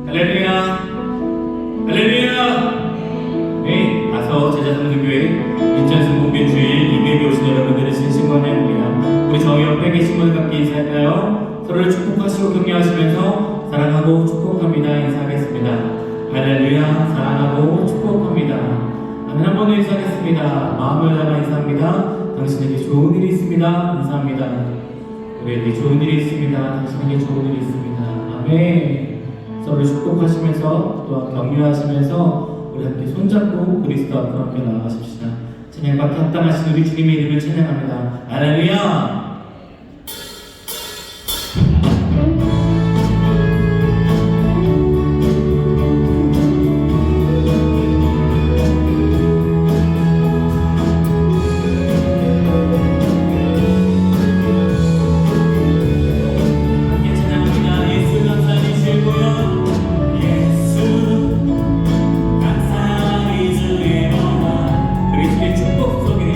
할렐루야, 할렐루야. 네, 가서 제자성교회 인천승봉교 주일 예배에 오신 여러분들을 진심으로 환영합니다. 우리 저 옆에 계신 분과 함께 인사할까요? 서로를 축복하시고 격려하시면서 사랑하고 축복합니다 인사하겠습니다. 할렐루야, 사랑하고 축복합니다. 아멘. 한 번 더 인사하겠습니다. 마음을 담아 인사합니다. 당신에게 좋은 일이 있습니다 인사합니다. 우리에게 좋은 일이 있습니다. 당신에게 좋은 일이 있습니다. 아멘. 서로를 축복하시면서 또한 격려하시면서 우리 함께 손잡고 그리스도 앞으로 함께 나아가십시다. 찬양받기 합당하신 우리 주님의 이름을 찬양합니다. 할렐루야. 축복 속에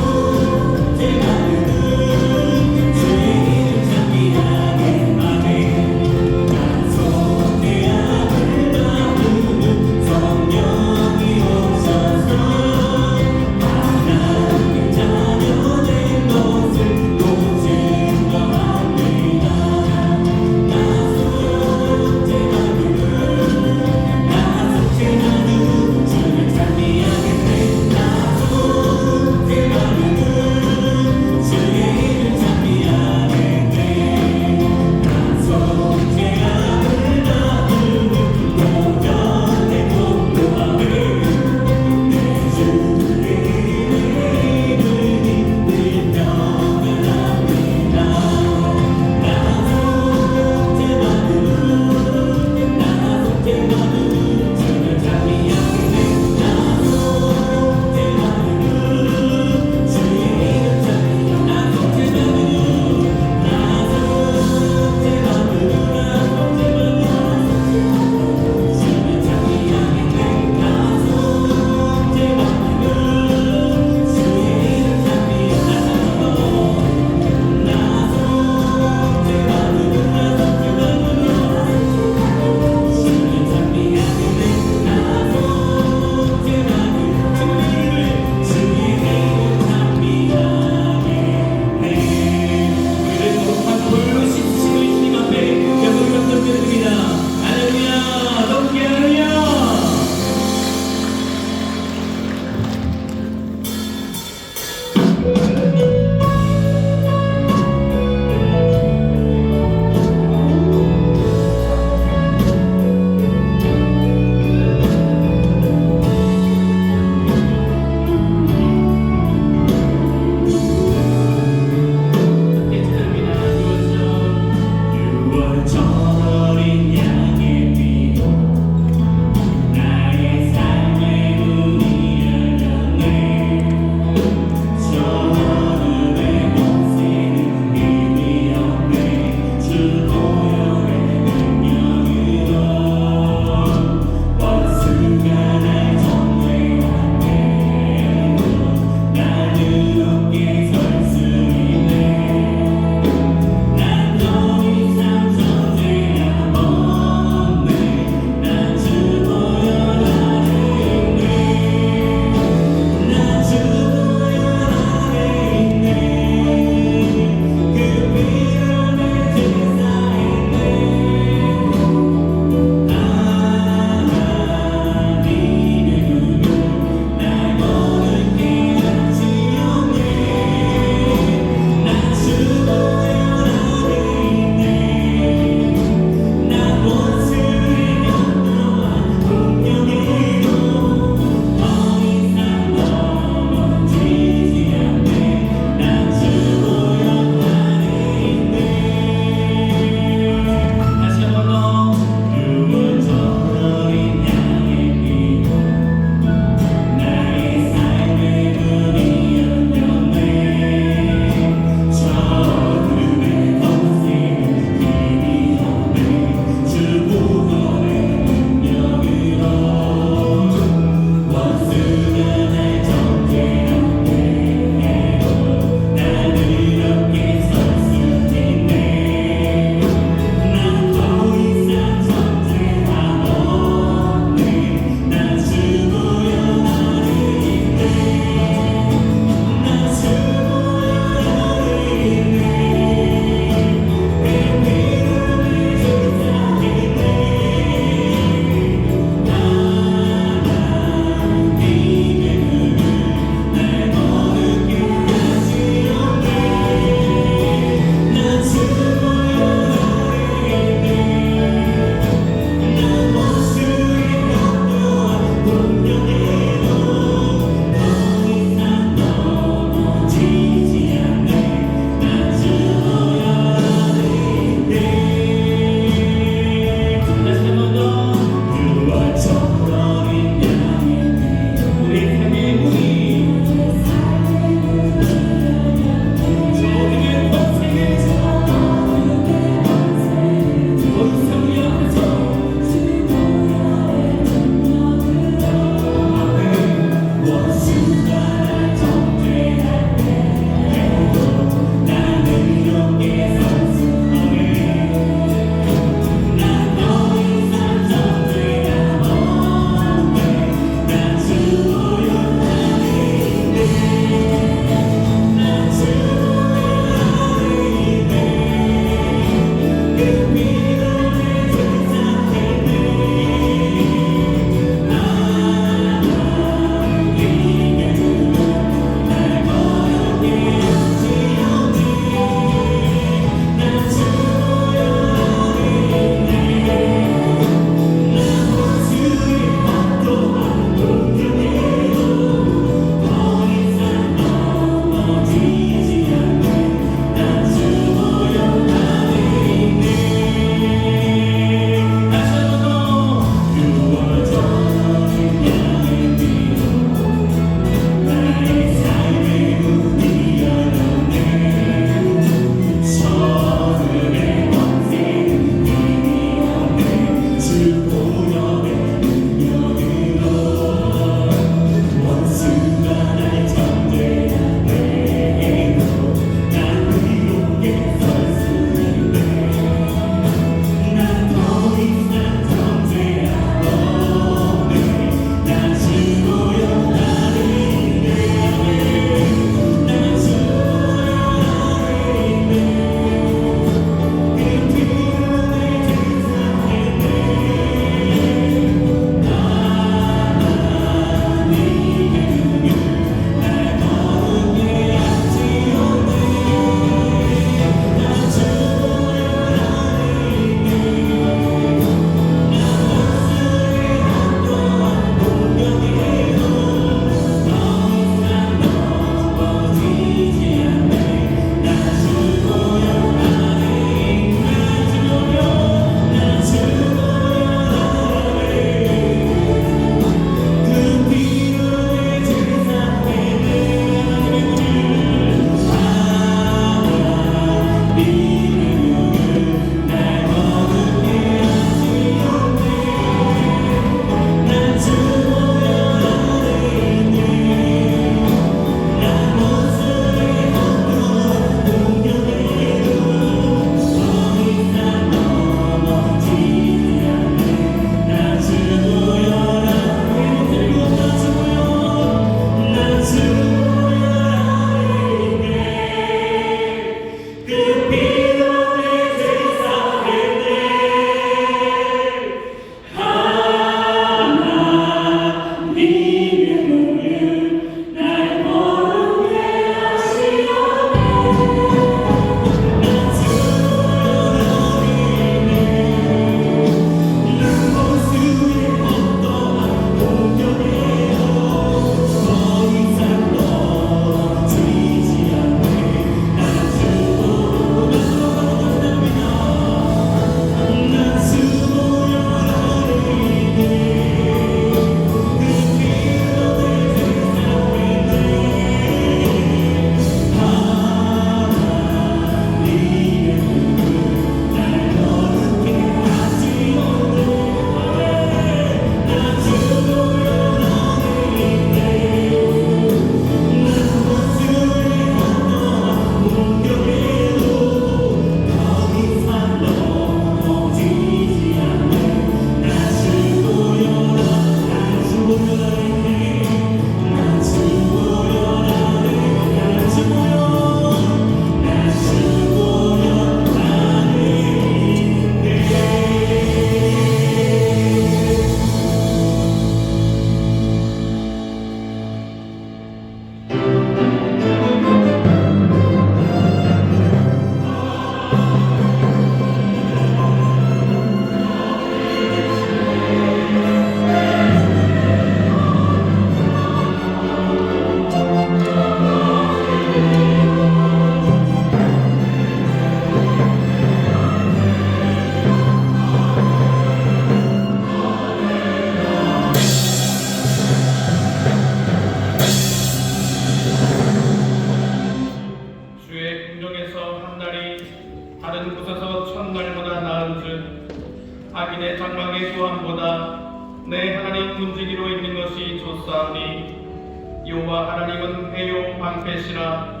내 장막의 구함보다 내 하나님 문지기로 있는 것이 좋사오니 여호와 하나님은 회요 방패시라.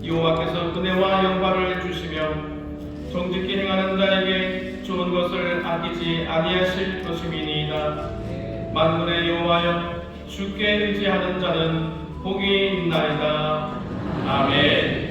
여호와께서 은혜와 영광을 주시며 정직히 행하는 자에게 좋은 것을 아끼지 아니하실 것임이니이다. 만군의 여호와여, 주께 의지하는 자는 복이 있나이다. 아멘.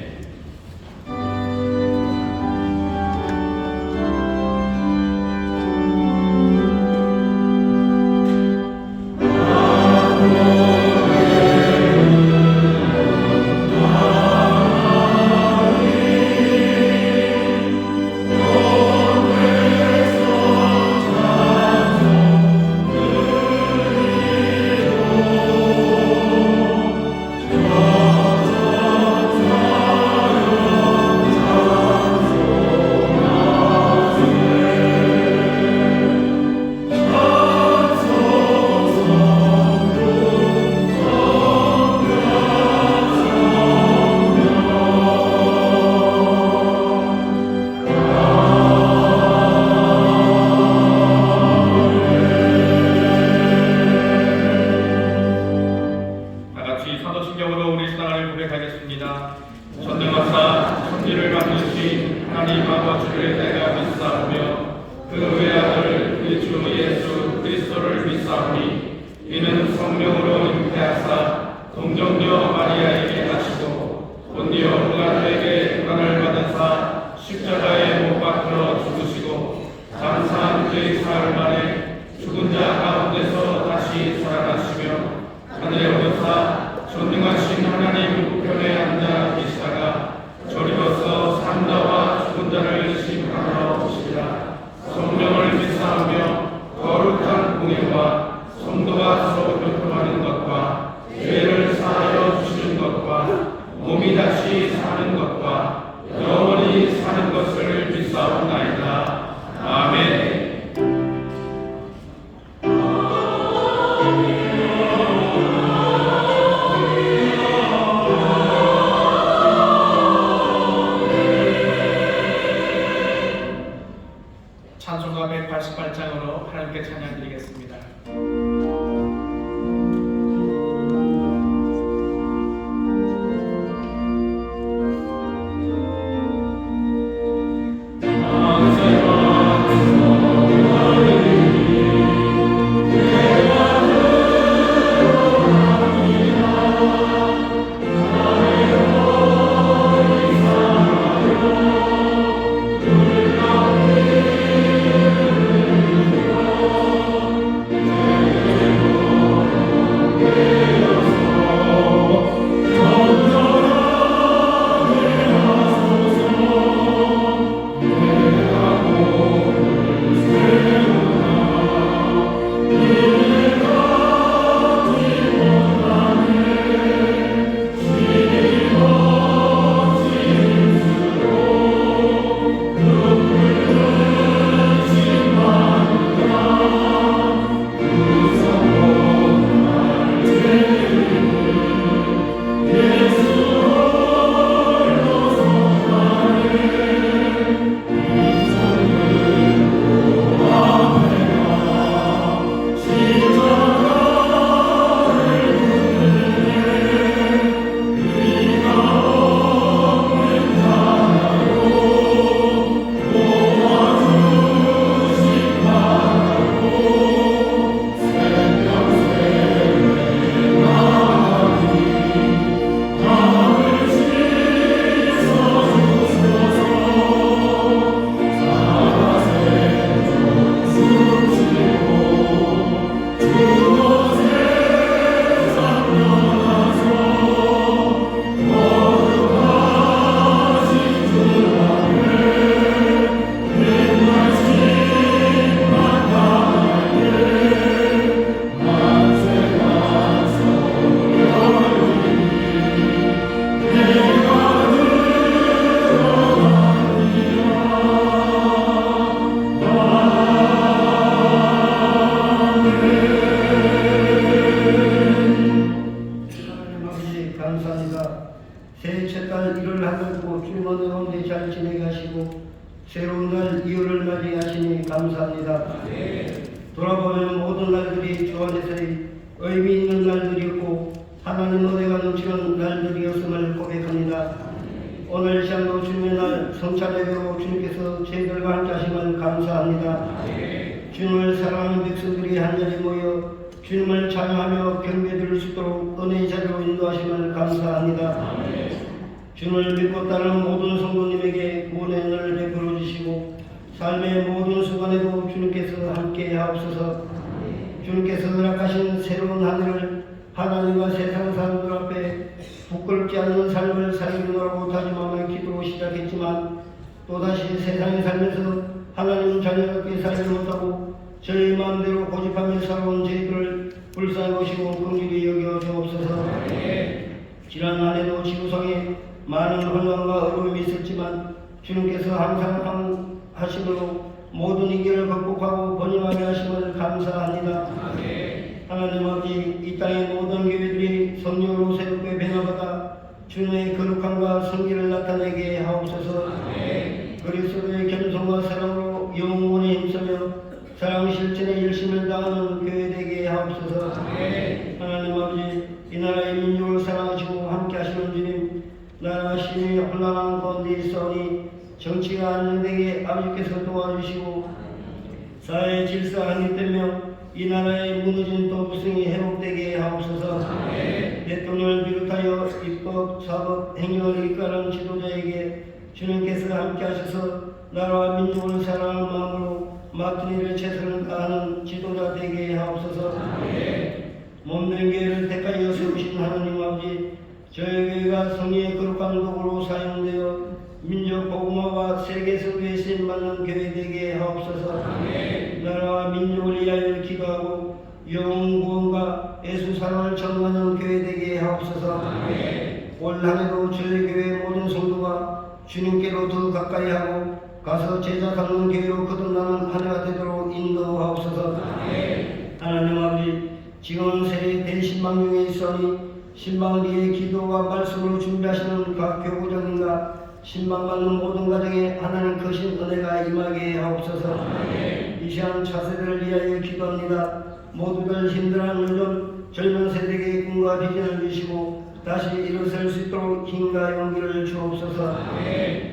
전능하사 천지를 만드신 하나님 아버지를 내가 믿사오며 그 외아들 그 주 예수 그리스도를 믿사오니 이는 성령으로 잉태하사 동정녀 마리아에게 하시고 본디오 빌라토에게 고난을 받으사 십자가에 못 박혀 죽으시고 장사한 그의 사흘 만에 죽은 자 가운데서 다시 살아나시며 하늘에 오르사 전능하신 하나님 우편에 앉아 계시다가 저리로서 산자와 죽은 자를 심판하러 오시리라. 성령을 믿사오며 거룩한 공예와 성도가 서로 교통하는 것과 죄를 사하여 주시는 것과 몸이 다시 사는 것과 영원히 사는 것을 믿사옵나이다. 아멘. 찬송가 188장으로 하나님께 찬양드리겠습니다. 주 돌아보면 모든 날들이 주 안에서의 의미 있는 날들이었고 하나님 은혜가 넘치는 날들이었음을 고백합니다. 오늘 시간도 주님의 날 성찬 예배로 주님께서 저희들과 함께 하심을 감사합니다. 주님을 사랑하는 백성들이 한자리에 모여 주님을 찬양하며 경배드릴 수 있도록 은혜의 자리로 인도하심을 감사합니다. 주님을 믿고 따르는 모든 성도님에게 구원의 은혜를 베풀어 주시고 삶의 모든 순간에도 주님께서 함께 하옵소서. 주님께서 허락하신 새로운 하늘을 하나님과 세상 사람들 앞에 부끄럽지 않는 삶을 살기노라고 다짐하며 기도 시작했지만 또다시 세상에 살면서 하나님 자녀답게 살지 못하고 저희 마음대로 고집하며 살아온 저희들을 불쌍히 보시고 긍휼히 여겨 주옵소서. 지난 한 해도 지구상에 많은 혼란과 어려움이 있었지만 주님께서 항상 하심으로 모든 위기를 극복하고 번영하게 하심을 감사합니다. 하나님 아버지, 이 땅의 모든 교회들이 성령으로 새롭게 변화받아 주님의 거룩함과 성기를 나타내게 하옵소서. 그리스도의 겸손과 사랑으로 영원히 힘쓰며 사랑 실천에 열심을 다하는 교회 되게 하옵소서. 하나님 아버지, 이 나라의 민족을 사랑하시고 함께 하시는 주님, 나라가 심히 혼란한 가운데 있사오니 정치가 안정되게 아버지께서 도와주시고 사회의 질서가 확립되며 이 나라의 무너진 도덕성이 회복되게 하옵소서. 대통령을 비롯하여 입법, 사법, 행정을 이끌는 지도자에게 주님께서 함께 하셔서 나라와 민족을 사랑하는 마음으로 맡은 일에 최선을 다하는 지도자 되게 하옵소서. 몸된 교회를 택하여 세우신 하나님 아버지, 저희 교회가 성령의 거룩한 도구로 사용되어 민족 복음화와 세계 선교에 쓰임받는 교회 되게 하옵소서. 나라와 민족을 위하여 기도하고 영혼 구원과 예수 사랑을 전하는 교회 되게 하옵소서. 올 한해도 저희 교회 모든 성도가 주님께로 더 가까이 하고 가서 제자 삼는 교회로 거듭나는 한 해가 되도록 인도하옵소서. 하나님 아버지, 지금은 세계 대신방 중에 있으니 신방을 위해 기도와 말씀으로 준비하시는 각 교구장님과 신방받는 모든 가정에 하나님 크신 은혜가 임하게 하옵소서. 이 시간 차세대를 위하여 기도합니다. 모두들 힘들어하는 요즘 젊은 세대에게 꿈과 비전을 주시고 다시 일어설 수 있도록 힘과 용기를 주옵소서.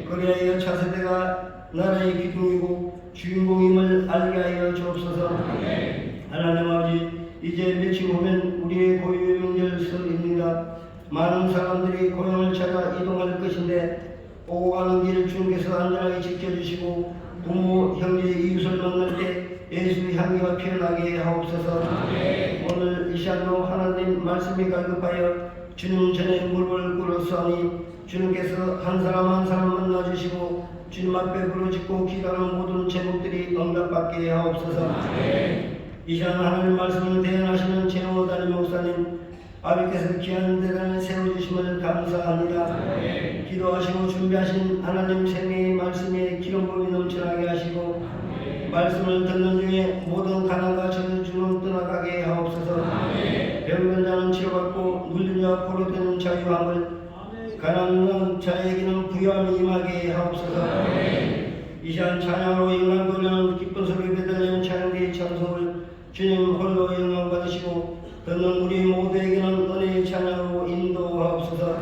그리하여 차세대가 나라의 기둥이고 주인공임을 알게 하여 주옵소서. 하나님 아버지, 이제 며칠 후면 우리의 고유의 명절 설입니다. 많은 사람들이 고향을 찾아 이동할 것인데 오고 가는 길을 주님께서 안전하게 지켜주시고 부모, 형제, 이웃을 만날 때 예수의 향기가 피어나게 하옵소서. 오늘 이 시간도 하나님 말씀이 갈급하여 주님 전에 무릎을 꿇었사오니 주님께서 한 사람 한 사람 만나주시고 주님 앞에 부르짖고 기도하는 모든 제목들이 응답받게 하옵소서. 이 시간 하나님 말씀을 대연하시는 최영호 담임 목사님, 아버지께서 귀한 대단을 세워주심을 감사합니다. 기도하시고 준비하신 하나님 생명의 말씀에 기름부음이 넘쳐나게 하시고 말씀을 듣는 중에 모든 가난과 저주는 떠나가게 하옵소서. 병든 자는 치료받고 눌린 자와 포로되는 자유함을, 가난한 자에게는 부유함이 임하게 하옵소서. 이 시간 찬양으로 영광 돌리는 기쁜 소리 베들레헴 찬양대의 찬송을 주님 홀로 영광 받으시고 듣는 우리 모두에게는 은혜의 찬양으로 인도하옵소서.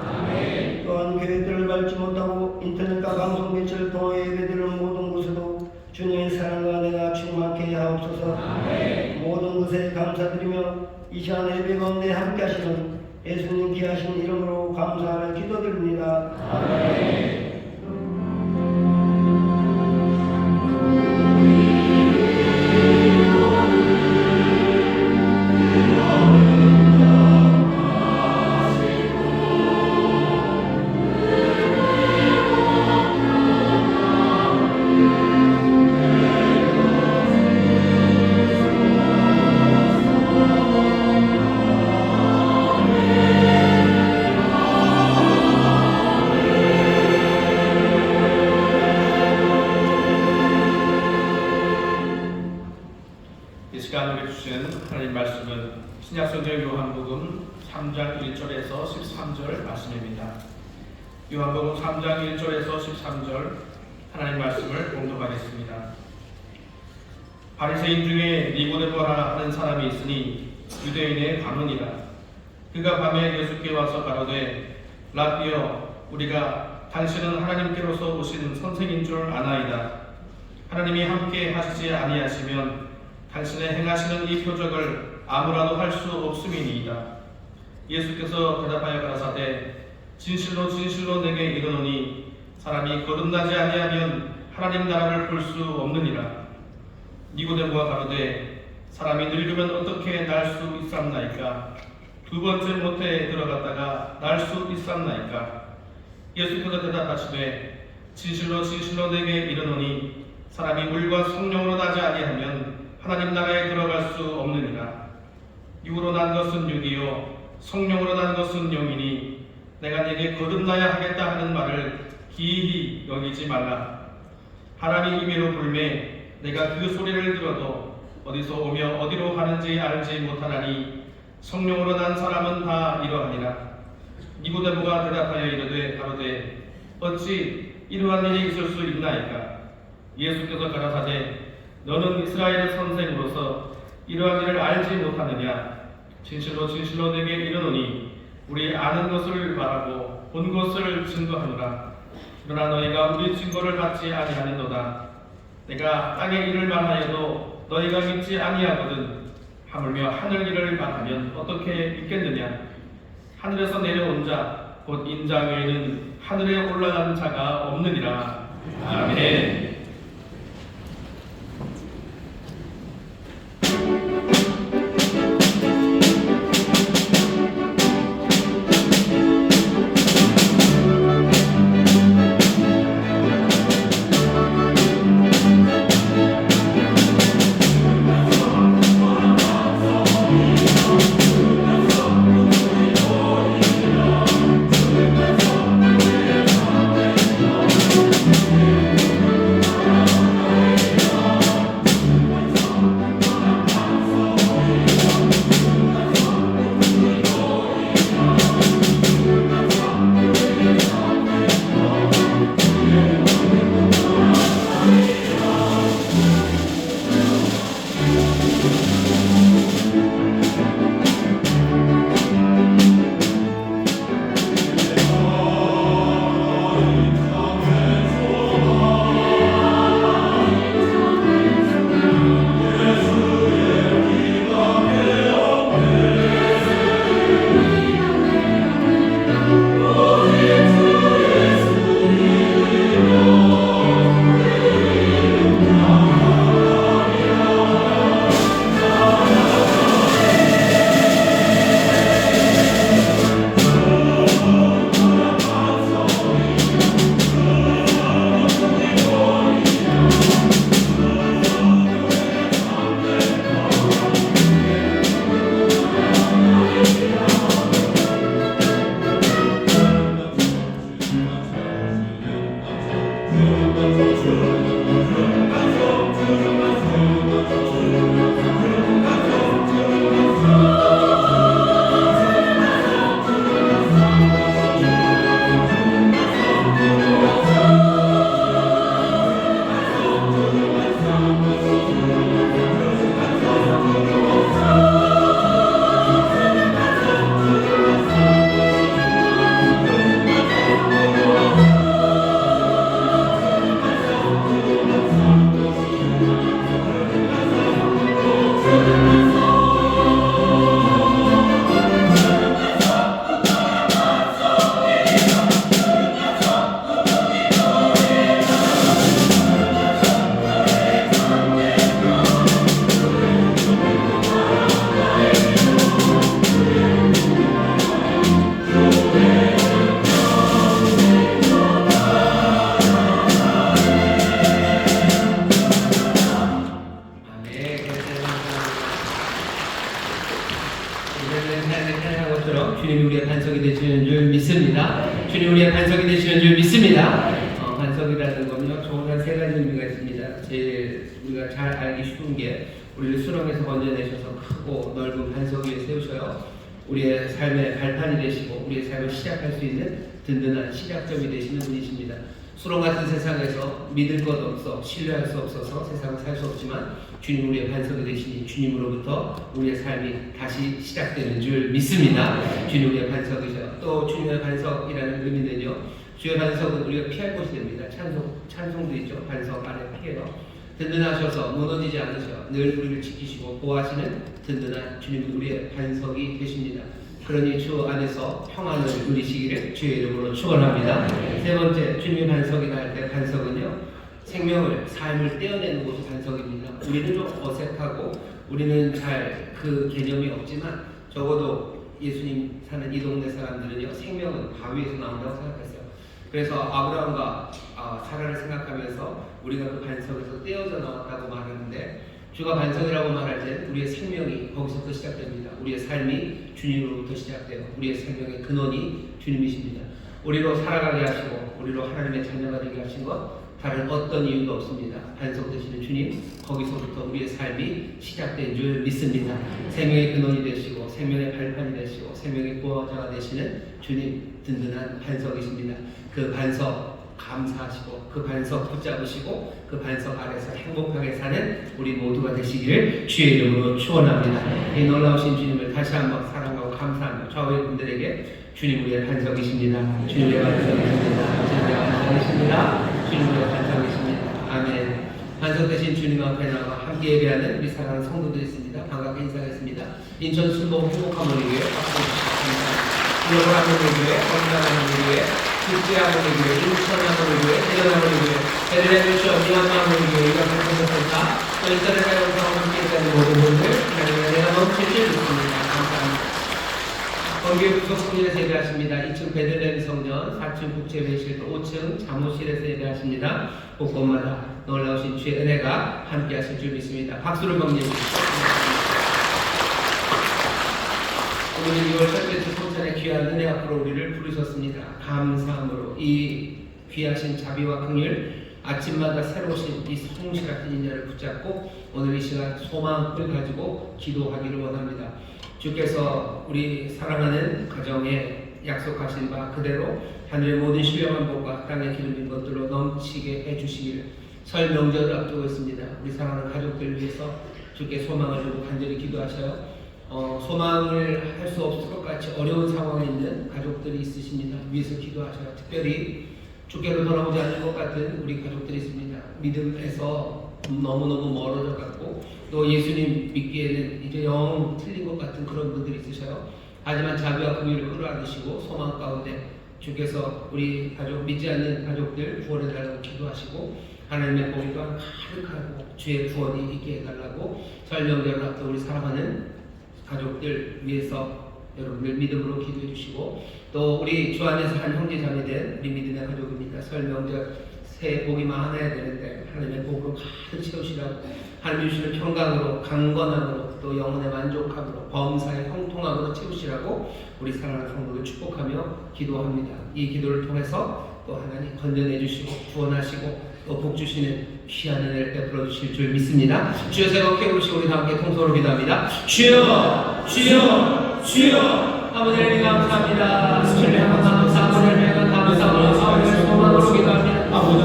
또한 교회들을 밟지 못하고 인터넷과 방송 매체를 통해 예배드리는 모든 곳에도 주님의 사랑과 은혜가 충만케 하옵소서. 모든 것에 감사드리며 이 시간 예배 가운데 함께 하시는 예수님 귀하신 이름으로 감사하며 기도드립니다. 아멘. 이 시간 우리 주신 하나님 말씀은 신약성경 요한복음 3장 1절에서 13절 말씀입니다. 요한복음 3장 1절에서 13절 하나님 말씀을 공독하겠습니다. 바리새인 중에 니고데모라 하는 사람이 있으니 유대인의 관원이라. 그가 밤에 예수께 와서 가로되 라비여, 우리가 당신은 하나님께로서 오신 선생인 줄 아나이다. 하나님이 함께 하시지 아니하시면 당신의 행하시는 이 표적을 아무라도 할 수 없음이니이다. 예수께서 대답하여 가라사대 진실로 진실로 내게 이르노니 사람이 거듭나지 아니하면 하나님 나라를 볼 수 없느니라. 니고데모가 가로되 사람이 늙으면 어떻게 날 수 있삼나이까? 두 번째 모태에 들어갔다가 날 수 있삼나이까? 예수께서 대답하시되 진실로 진실로 내게 이르노니 사람이 물과 성령으로 나지 아니하면 하나님 나라에 들어갈 수 없느니라. 육으로 난 것은 육이요 성령으로 난 것은 영이니 내가 네게 거듭나야 하겠다 하는 말을 기이히 여기지 말라. 바람이 임의로 불매 내가 그 소리를 들어도 어디서 오며 어디로 가는지 알지 못하나니 성령으로 난 사람은 다 이러하니라. 니고데모가 대답하여 이르되 가로되 어찌 이러한 일이 있을 수 있나이까? 예수께서 가라사대 너는 이스라엘의 선생으로서 이러한 일을 알지 못하느냐? 진실로 진실로 내게 이르노니 우리 아는 것을 말하고 본 것을 증거하노라. 그러나 너희가 우리 증거를 받지 아니하는도다. 내가 땅의 일을 말하여도 너희가 믿지 아니하거든. 하물며 하늘 일을 말하면 어떻게 믿겠느냐? 하늘에서 내려온 자 곧 인자 외에는 하늘에 올라간 자가 없느니라. 아멘. 주님 우리의 반석이 되시는 줄 믿습니다. 주님 우리의 반석이 되시는 줄 믿습니다. 반석이라는 건요, 총 한 세 가지 의미가 있습니다. 제일 우리가 잘 알기 쉬운 게 우리를 수렁에서 건져내셔서 크고 넓은 반석 위에 세우셔요. 우리의 삶의 발판이 되시고 우리의 삶을 시작할 수 있는 든든한 시작점이 되시는 분이십니다. 수렁 같은 세상에서 믿을 것 없어 신뢰할 수 없어서 세상을 살 수 없지만 주님 우리의 반석이 되시니 주님으로부터 우리의 삶이 다시 시작되는 줄 믿습니다. 주님 우리의 반석이죠. 또 주님의 반석이라는 의미는요, 주의 반석은 우리가 피할 곳이 됩니다. 찬송도 있죠. 반석 안에 피해요. 든든하셔서 무너지지 않으셔 늘 우리를 지키시고 보호하시는 든든한 주님은 우리의 반석이 되십니다. 그러니 주 안에서 평안을 누리시기를 주의 이름으로 축원합니다. 세 번째, 주님의 반석이다 할 때 반석은요, 생명을, 삶을 떼어내는 곳이 반석입니다. 우리는 좀 어색하고 우리는 잘 그 개념이 없지만 적어도 예수님 사는 이 동네 사람들은요, 생명은 바위에서 나온다고 생각했어요. 그래서 아브라함과 사라를 생각하면서 우리가 그 반석에서 떼어져 나왔다고 말하는데, 주가 반석이라고 말할 때 우리의 생명이 거기서부터 시작됩니다. 우리의 삶이 주님으로부터 시작돼요. 우리의 생명의 근원이 주님이십니다. 우리로 살아가게 하시고 우리로 하나님의 자녀가 되게 하신 것 다른 어떤 이유도 없습니다. 반석 되시는 주님, 거기서부터 우리의 삶이 시작된 줄 믿습니다. 생명의 근원이 되시고 생명의 발판이 되시고 생명의 보호자가 되시는 주님, 든든한 반석이십니다. 그 반석 감사하시고 그 반석 붙잡으시고 그 반석 아래서 행복하게 사는 우리 모두가 되시기를 주의 이름으로 축원합니다. 이 놀라우신 주님을 다시 한번 사랑하고 감사하며 좌우의 분들에게 주님 우리의 반석이십니다. 주님 우리의 반석이십니다. 주님 우리의 반석이십니다. 주님 우리의 반석이십니다. 아멘. 반석 되신 주님 앞에 나와 함께 예배하는 우리 사랑하는 성도들이 있습니다. 반갑게 인사하겠습니다. 인천 순복 행복한 머리교회 박수 주십니다. 글로벌 하모니교회, 건강 하모니교회, 국제 하모니교회, 인천 하모니교회, 대전 하모니교회, 베들레헴 시 미얀마 하모니교회, 이런 공동센터, 또 인터넷 영상과 함께 있는 모든 분들, 하나님의 은혜가 넘칠 줄 믿습니다. 감사합니다. 건교회 구석성전에서 예배하십니다. 2층 베들레헴 성전, 4층 국제회의실, 또 5층 사무실에서 예배하십니다. 곳곳마다 놀라우신 주의 은혜가 함께 하실 줄 믿습니다. 박수를 격려해 주십시오. 오늘 2월 첫째 주 성찬의 귀한 은혜 앞으로 우리를 부르셨습니다. 감사함으로 이 귀하신 자비와 긍휼, 아침마다 새로우신 이 성실 같은 인자를 붙잡고 오늘 이 시간 소망을 가지고 기도하기를 원합니다. 주께서 우리 사랑하는 가정에 약속하신 바 그대로 하늘의 모든 신령한 복과 땅의 기름진 것들로 넘치게 해주시기를 설 명절을 앞두고 있습니다. 우리 사랑하는 가족들 위해서 주께 소망을 두고 간절히 기도하셔요. 소망을 할 수 없을 것 같이 어려운 상황에 있는 가족들이 있으십니다. 위에서 기도하셔요. 특별히 주께로 돌아오지 않을 것 같은 우리 가족들이 있습니다. 믿음에서 너무너무 멀어져 갖고 또 예수님 믿기에는 이제 영 틀린 것 같은 그런 분들이 있으셔요. 하지만 자비와 긍휼을 끌어안으시고 소망 가운데 주께서 우리 가족, 믿지 않는 가족들 구원해달라고 기도하시고 하나님의 복이 또한 가득하고 주의 구원이 있게 해달라고 설명대로 앞서 우리 사랑하는 가족들 위해서 여러분들 믿음으로 기도해 주시고 또 우리 주 안에서 한 형제 자매된 우리 믿음의 가족입니다. 설 명절 새해 복이 많아야 되는데 하나님의 복으로 가득 채우시라고 하나님 주시는 평강으로 강건함으로 또 영혼의 만족함으로 범사의 형통함으로 채우시라고 우리 사랑하는 성도를 축복하며 기도합니다. 이 기도를 통해서 또 하나님 건져내 주시고 구원하시고 또 복 주시는 귀한 은혜를 베풀어 주실 줄 믿습니다. 주여 제가 깨우시고 우리 함께 통성으로 기도합니다. 주여 주여 주여 아버지 하나님 감사합니다. 주님 감사합니다. 아버지 하나님 감사합니다. 아버지 소망으로 기도합니다.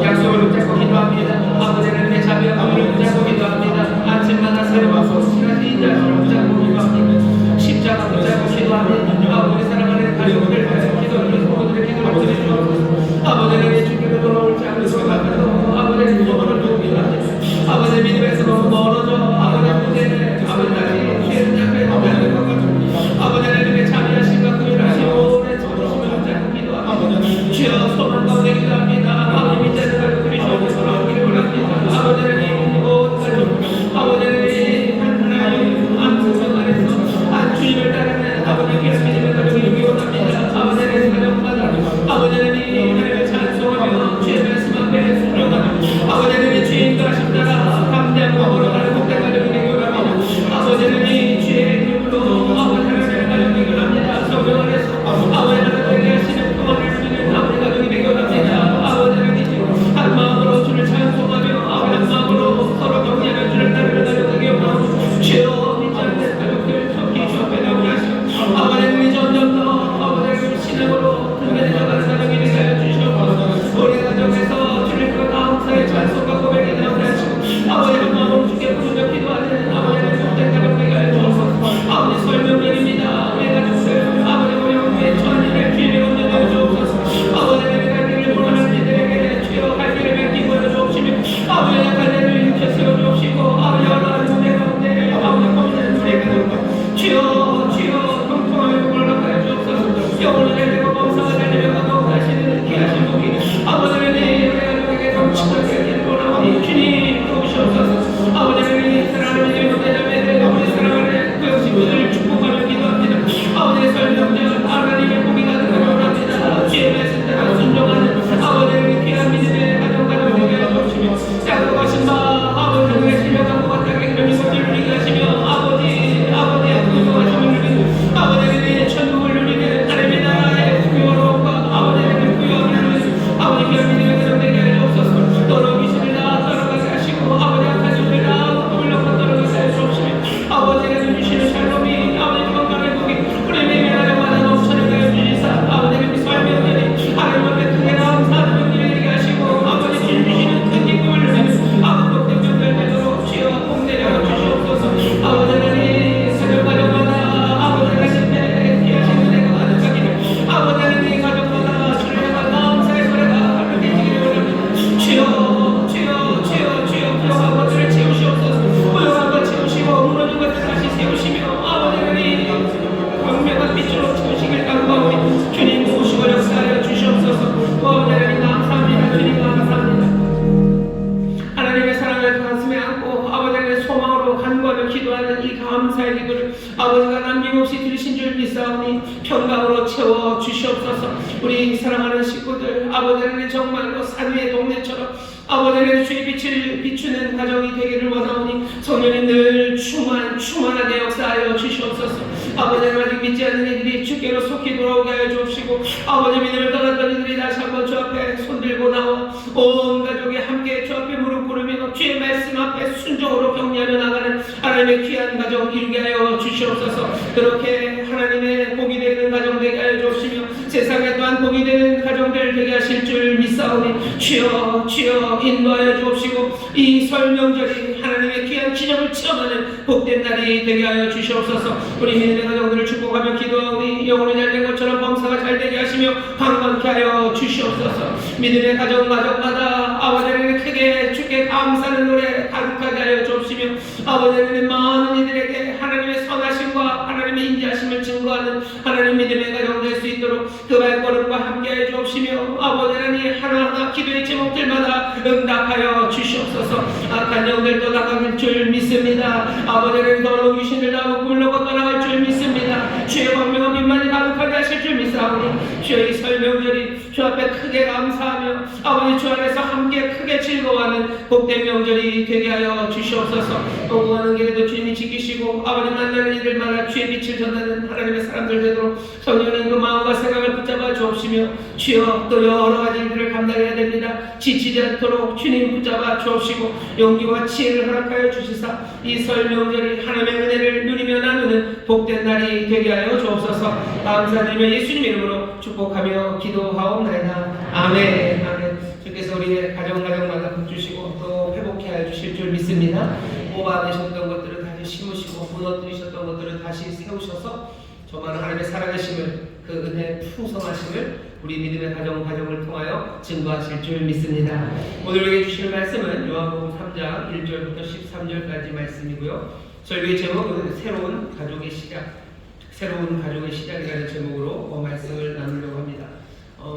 약속을 붙잡고 기도합니다. 아버지 하나님의 자비와 긍휼을 붙잡고 기도합니다. 아침마다 새로운 시간이 인자를 붙잡고 기도합니다. 십자가 붙잡고 기도합니다. 아버지 사랑하는 가족들 기도를 성도들의 기도를 드리시옵소서. 아버지 하나님 주께로 돌아올지 않을 것 같아서 아버지 하나님 소망을 둡니다. 아버지 믿음에서 너무 멀어져 아버지 무대에 아버지 다시 죄를 잡게 하는 것 같습니다. 아버지 하나님의 자비하심과 긍휼하심 오래 참으심을 붙잡고 기도합니다. 주여 소망 가운데 기도합니다. 아버지 믿자는 가족들이 주옵소서 돌아오기를 원합니다. 주여 주여 통통하게 공을 주옵소서. 영혼을 내리고 범사가 되리며 감동하시는 귀하신 분이 아버지를 내게 감축하게 되는 원하오니 주님 도우시옵소서. 아버지를 사랑하는 일곱대자매들 아버지 사랑하는 그 친구들을 축복하며 기도합니다. 아버지의 설명자 하나님의 복이 가득하게 원합니다. 주의 말씀 따라 순종하는 아버지의 귀한 믿음의 가정가정 되게 해주시며 약속하신 바 아버지의 신령한 것 같게 그런 미소를 누리게 하시며 아버지의 구속하심을 누리는 아버지의 천국을 누리는 하나님의 나라의 구요로움과 아버지의 구요함을 누리는 아버지 귀한 믿음의 가정 되게 해주옵소서. 떨어지시면 따라가게 하시고 아버지의 가정을 다 꿈을 놓고 떨어가게 해주옵시며 아버지가 주시는 샬롬이 아버지 건강의 복이 우리 매일 하나마다 넘쳐나게 해주시사 아버지의 미소의 명령이 하나님 앞에 크게 감사하는 명령을 되게 하시고 아버지 주시는 큰 기쁨을 누리는 아버지 복된 명절 되도록 주여 복내려 주시옵소서. 아버지 하나님 가정 가정마다 아버지 하나님의 귀하신 은혜가 가득하기를 아버지 하나님 가정마다 주를 향한 감사의 노래가 가득해 지기를 원합니다. 주여 주여 주여 주여 부족한 것들을 채우시옵소서. 부족한 것 채우시고 무너진 것들 다시 세우시며 아버지 하나님 광명한 빛으로 채우시길 간구하오니 주님 도우시고 역사하여 주시옵소서. 아버지 하나님 감사합니다. 주님 감사합니다. 하나님의 사랑을 가슴에 안고 아버지 하나님의 소망으로 간구하며 기도하는 이 감사의 기도를 아버지가 남김없이 들으신 줄 믿사오니 평강으로 채워 주시옵소서. 우리 사랑하는 식구들 아버지 하나님 정말로 산 위의 동네처럼 아버지 하나님 주의 빛을 비추는 가정이 되기를 원하오니 성령님 늘 충만하게 역사하여 주시옵소서. 아버지 하나님 아직 믿지 않는 이들이 주께로 속히 돌아오게 하여 주옵시고 아버지 믿음을 떠났던 이들이 다시 한번 주 앞에 손들고 나와 온 가족이 함께 주 앞에 무릎 꿇으며 주의 말씀 앞에 순종으로 격려하며 나가는 하나님의 귀한 가정 이루게 하여 주시옵소서. 그렇게 하나님의 복이 되는 가정 되게 하여 주시며 세상에 또한 복이 되는 가정들 되게 하실 줄 믿사오니 주여 주여 인도하여 주옵시고 이 설 명절이 하나님의 귀한 기념을 체험하는 복된 날이 되게 하여 주시옵소서. 우리 믿음의 가정들을 축복하며 기도하오니 영혼이 잘된 것처럼 범사가 잘되게 하시며 강건케 하여 주시옵소서. 믿음의 가정마다 아버지 하나님 크게 주께 감사하는 노래 가득하게 하여 주옵시며 아버지 하나님 많은 이들에게 하나님의 선하심과 하나님의 인자하심을 증거하는 하나님 믿음의 가정 될 수 있도록 그 발걸음과 함께 하여 주옵시며 아버지 하나님 하나하나 기도의 제목들마다 응답하여 주시옵소서. 악한 영들도 나가길 줄 믿습니다. 아버지 하나님 더러운 귀신을 나오고 굴러고 떠나갈 줄 믿습니다. 주의 광명한 빛만이 가득하게 하실 줄 믿사오니 주의 이 설 명절이 주 앞에 크게 감사하며 아버지 주 안에서 함께 크게 즐거워하는 복된 명절이 되게 하여 주시옵소서. 공부하는 길에도 주님이 지키시고 아버지 만나는 이들마다 주의 빛을 전하는 하나님의 사람들 되도록 성령님 그 마음과 생각을 붙잡아 주옵시며 주여 또 여러 가지 일들을 감당해야 됩니다. 지치지 않도록 주님 붙잡아 주옵시고 용기와 지혜를 허락하여 주시사 이 설 명절이 하나님의 은혜를 누리며 나누는 복된 날이 되게 하여 주옵소서. 감사드리며 예수님 이름으로 축복하며 기도하옵나이다. 아멘. 아멘. 주께서 우리의 가정마다 복 주시고 또 회복해 하여 주실 줄 믿습니다. 뽑아내셨던 것들을 다시 심으시고 무너뜨리셨던 것들을 다시 세우셔서 정말 하나님의 살아계심을 그 은혜의 풍성하심을 우리 믿음의 가정을 통하여 증거하실 줄 믿습니다. 오늘 우리에게 주실 말씀은 요한복음 3장 1절부터 13절까지 말씀이고요. 설교의 제목은 새로운 가족의 시작이라는 제목으로 말씀을 나누려고 합니다.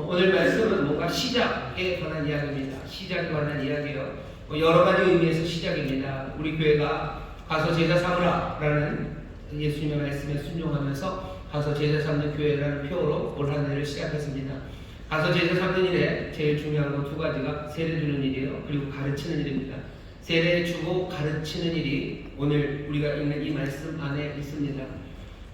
오늘 말씀은 뭔가 시작에 관한 이야기입니다. 시작에 관한 이야기예요. 여러 가지 의미에서 시작입니다. 우리 교회가 가서 제자 삼으라라는 예수님의 말씀에 순종하면서 가서 제자 삼는 교회라는 표어로 올 한 해를 시작했습니다. 가서 제자 삼는 일에 제일 중요한 건 두 가지가 세례 주는 일이에요. 그리고 가르치는 일입니다. 세례 주고 가르치는 일이 오늘 우리가 읽는 이 말씀 안에 있습니다.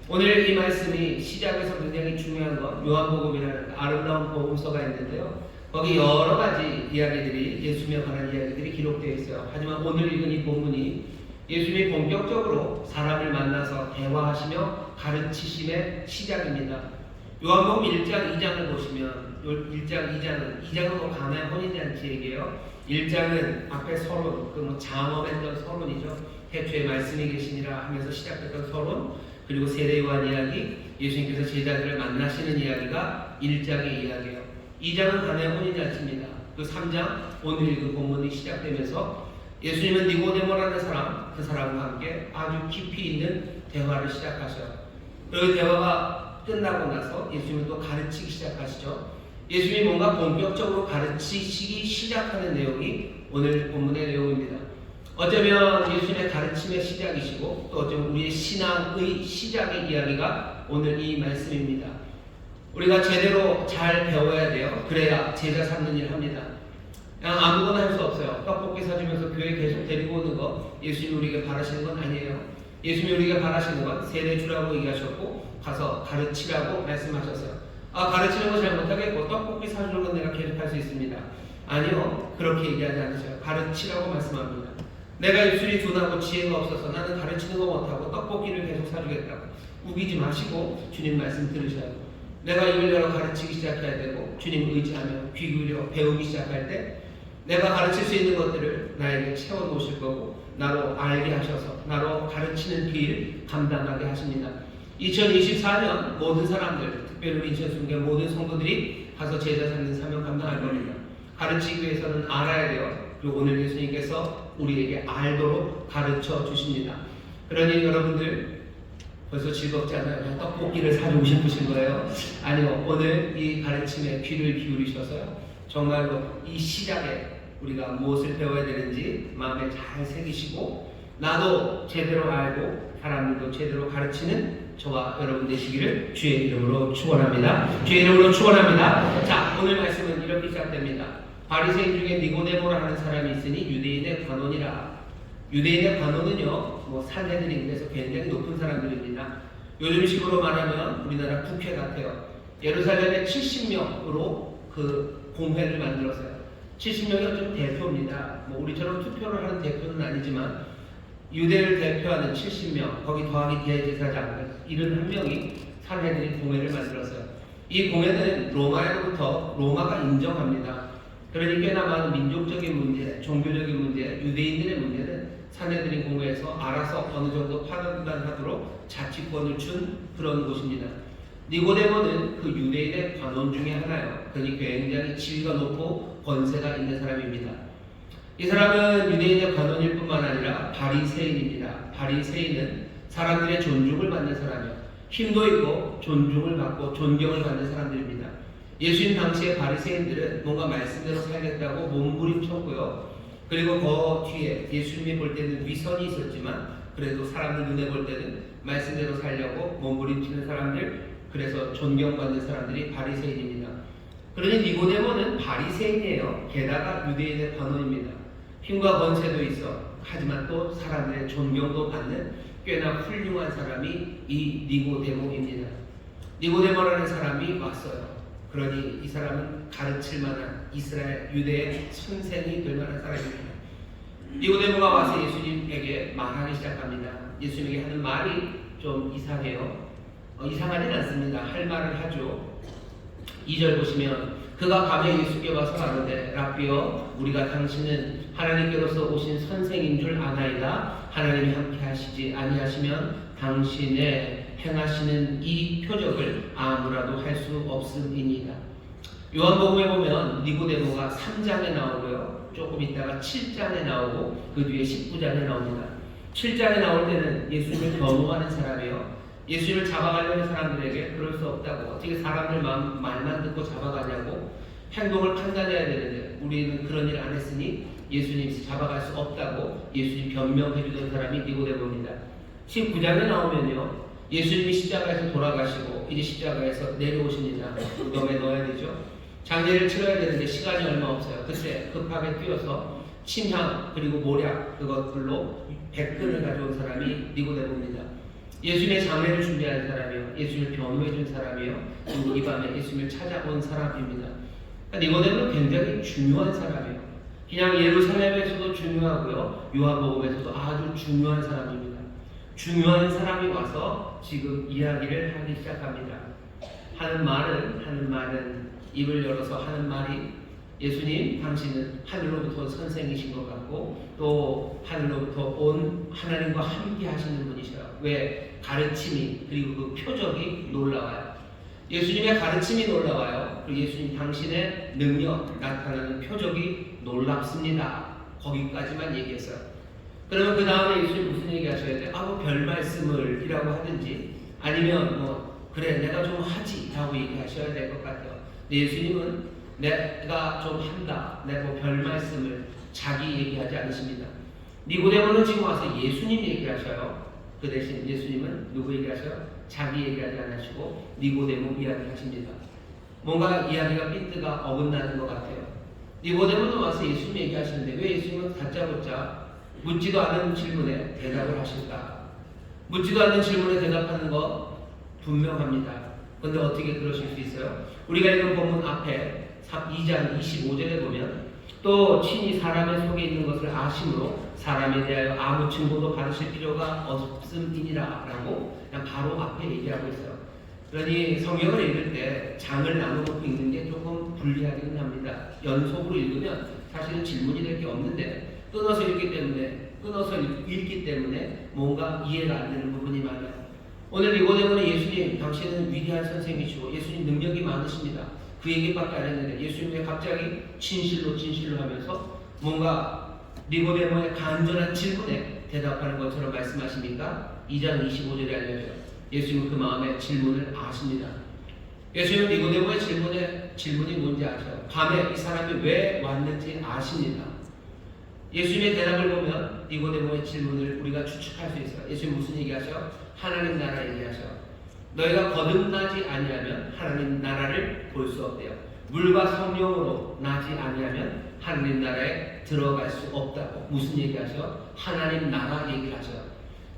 오늘 이 말씀이 시작에서 굉장히 중요한 건 요한복음이라는 아름다운 복음서가 있는데요. 거기 여러 가지 이야기들이 예수님에 관한 이야기들이 기록되어 있어요. 하지만 오늘 읽은 이 본문이 예수님이 본격적으로 사람을 만나서 대화하시며 가르치심의 시작입니다. 요한복음 1장 2장을 보시면 1장 2장은 뭐 가나의 혼인잔치 얘기예요. 1장은 앞에 서론, 그 장엄했던 서론이죠. 태초에 말씀이 계시니라 하면서 시작했던 서론, 그리고 세례요한 이야기, 예수님께서 제자들을 만나시는 이야기가 1장의 이야기예요. 2장은 가나의 혼인잔치입니다. 그 3장 오늘 읽은 본문이 시작되면서 예수님은 니고데모라는 사람, 그 사람과 함께 아주 깊이 있는 대화를 시작하셔요. 그리고 대화가 끝나고 나서 예수님은 또 가르치기 시작하시죠. 예수님이 뭔가 본격적으로 가르치시기 시작하는 내용이 오늘 본문의 내용입니다. 어쩌면 예수님의 가르침의 시작이시고 또 어쩌면 우리의 신앙의 시작의 이야기가 오늘 이 말씀입니다. 우리가 제대로 잘 배워야 돼요. 그래야 제자 삼는 일을 합니다. 그냥 아무거나 할 수 없어요. 떡볶이 사주면서 교회 계속 데리고 오는 거 예수님이 우리에게 바라시는 건 아니에요. 예수님이 우리에게 바라시는 건 세례 주라고 얘기하셨고 가서 가르치라고 말씀하셨어요. 가르치는 거 잘 못하겠고 떡볶이 사주는 건 내가 계속 할 수 있습니다. 아니요, 그렇게 얘기하지 않으셔요. 가르치라고 말씀합니다. 내가 입술이 둔하고 지혜가 없어서 나는 가르치는 거 못하고 떡볶이를 계속 사주겠다고 우기지 마시고 주님 말씀 들으셔요. 내가 입을 열어 가르치기 시작해야 되고 주님 의지하며 귀 기울여 배우기 시작할 때 내가 가르칠 수 있는 것들을 나에게 채워놓으실 거고 나로 알게 하셔서 나로 가르치는 길 감당하게 하십니다. 2024년 모든 사람들, 특별히 우리 인천순교 모든 성도들이 가서 제자 삼는 사명 감당할 겁니다. 가르치기 위해서는 알아야 돼요. 그리고 오늘 예수님께서 우리에게 알도록 가르쳐 주십니다. 그러니 여러분들 벌써 즐겁지 않아요? 그냥 떡볶이를 사주고 싶으신 거예요? 아니요, 오늘 이 가르침에 귀를 기울이셔서요 정말로 이 시작에 우리가 무엇을 배워야 되는지 마음에 잘 새기시고 나도 제대로 알고 사람들도 제대로 가르치는 저와 여러분 되시기를 주의 이름으로 축원합니다. 주의 이름으로 축원합니다. 자, 오늘 말씀은 이렇게 시작됩니다. 바리새인 중에 니고데모라 하는 사람이 있으니 유대인의 관원이라. 유대인의 관원은요, 산헤드린에서 굉장히 높은 사람들입니다. 요즘식으로 말하면 우리나라 국회 같아요. 예루살렘에 70명으로 그 공회를 만들었어요. 70명이 어쩌면 대표입니다. 우리처럼 투표를 하는 대표는 아니지만 유대를 대표하는 70명, 거기 더하기 대제사장 71명이 산헤드린 공회를 만들었어요. 이 공회는 로마로부터 로마가 인정합니다. 그러니 꽤나 많은 민족적인 문제, 종교적인 문제, 유대인들의 문제는 산헤드린 공회에서 알아서 어느 정도 판단하도록 자치권을 준 그런 곳입니다. 니고데모는 그 유대인의 관원 중에 하나예요. 그러니 굉장히 지위가 높고 권세가 있는 사람입니다. 이 사람은 유대인의 관원일 뿐만 아니라 바리새인입니다. 바리새인은 사람들의 존중을 받는 사람이에요. 힘도 있고 존중을 받고 존경을 받는 사람들입니다. 예수님 당시의 바리새인들은 뭔가 말씀대로 살겠다고 몸부림쳤고요. 그리고 그 뒤에 예수님이 볼 때는 위선이 있었지만 그래도 사람들 눈에 볼 때는 말씀대로 살려고 몸부림치는 사람들, 그래서 존경받는 사람들이 바리새인입니다. 그러니 니고데모는 바리새인이에요. 게다가 유대인의 관원입니다. 힘과 권세도 있어. 하지만 또 사람들의 존경도 받는 꽤나 훌륭한 사람이 이 니고데모입니다. 니고데모라는 사람이 왔어요. 그러니 이 사람은 가르칠 만한 이스라엘 유대의 선생이 될 만한 사람입니다. 니고데모가 와서 예수님에게 말하기 시작합니다. 예수님에게 하는 말이 좀 이상해요. 이상하진 않습니다. 할 말을 하죠. 2절 보시면 그가 밤에 예수께 와서 가로되 라삐여 우리가 당신은 하나님께로서 오신 선생인 줄 아나이다. 하나님이 함께 하시지 아니하시면 당신의 행하시는 이 표적을 아무라도 할 수 없음이니이다. 요한복음에 보면 니고데모가 3장에 나오고요. 조금 있다가 7장에 나오고 그 뒤에 19장에 나옵니다. 7장에 나올 때는 예수님을 변호하는 사람이에요. 예수님을 잡아가려는 사람들에게 그럴 수 없다고, 어떻게 사람들 말만 듣고 잡아가냐고, 행동을 판단해야 되는데 우리는 그런 일 안 했으니 예수님 잡아갈 수 없다고 예수님 변명해 주던 사람이 니고데모입니다. 19장에 나오면요, 예수님이 십자가에서 돌아가시고 이제 십자가에서 내려오십니다. 무덤에 넣어야 되죠. 장례를 치러야 되는데 시간이 얼마 없어요. 그때 급하게 뛰어서 침향 그리고 모략 그것들로 백근을 가져온 사람이 니고데모입니다. 예수님의 장례를 준비한 사람이요, 예수님을 변호해 준 사람이요, 그리고 이 밤에 예수님을 찾아온 사람입니다. 니고데모는 굉장히 중요한 사람이에요. 그냥 예루살렘에서도 중요하고요, 요한복음에서도 아주 중요한 사람입니다. 중요한 사람이 와서 지금 이야기를 하기 시작합니다. 하는 말은 입을 열어서 하는 말이 예수님 당신은 하늘로부터 선생이신 것 같고 또 하늘로부터 온 하나님과 함께 하시는 분이셔요. 왜? 가르침이 그리고 그 표적이 놀라워요. 예수님의 가르침이 놀라워요. 그리고 예수님 당신의 능력 나타나는 표적이 놀랍습니다. 거기까지만 얘기했어요. 그러면 그 다음에 예수님 무슨 얘기 하셔야 돼? 뭐 별 말씀을 이라고 하든지 아니면 그래 내가 좀 하지 라고 얘기하셔야 될 것 같아요. 근데 예수님은 내가 좀 한다, 내가 별 말씀을 자기 얘기하지 않으십니다. 니고데모는 지금 와서 예수님 얘기하셔요. 그 대신 예수님은 누구 얘기하셔요? 자기 얘기하지 않으시고 니고데모 이야기하십니다. 뭔가 이야기가 삐뜨가 어긋나는 것 같아요. 니고데모는 와서 예수님 얘기하시는데 왜 예수님은 다짜고짜 묻지도 않은 질문에 대답을 하실까? 묻지도 않는 질문에 대답하는 거 분명합니다. 그런데 어떻게 그러실 수 있어요? 우리가 읽은 본문 앞에 2장 25절에 보면 또 친히 사람의 속에 있는 것을 아심으로 사람에 대하여 아무 증거도 받으실 필요가 없음이니라 라고 그냥 바로 앞에 얘기하고 있어요. 그러니 성경을 읽을 때 장을 나눠놓고 읽는 게 조금 불리하기는 합니다. 연속으로 읽으면 사실은 질문이 될 게 없는데 끊어서 읽기 때문에 뭔가 이해가 안 되는 부분이 많아요. 오늘 니고데모는 예수님 당신은 위대한 선생님이시고 예수님 능력이 많으십니다. 그 얘기밖에 안 했는데 예수님이 갑자기 진실로 하면서 뭔가 니고데모의 간절한 질문에 대답하는 것처럼 말씀하십니까? 2장 25절에 알려져요. 예수님은 그 마음의 질문을 아십니다. 예수님은 니고데모의 질문이 뭔지 아셔요. 밤에 이 사람이 왜 왔는지 아십니다. 예수님의 대답을 보면 니고데모의 질문을 우리가 추측할 수 있어요. 예수님 무슨 얘기하셔요? 하나님 나라 얘기하셔요. 너희가 거듭나지 아니하면 하나님 나라를 볼 수 없대요. 물과 성령으로 나지 아니하면 하나님 나라에 들어갈 수 없다고. 무슨 얘기하셔요? 하나님 나라 얘기하셔요.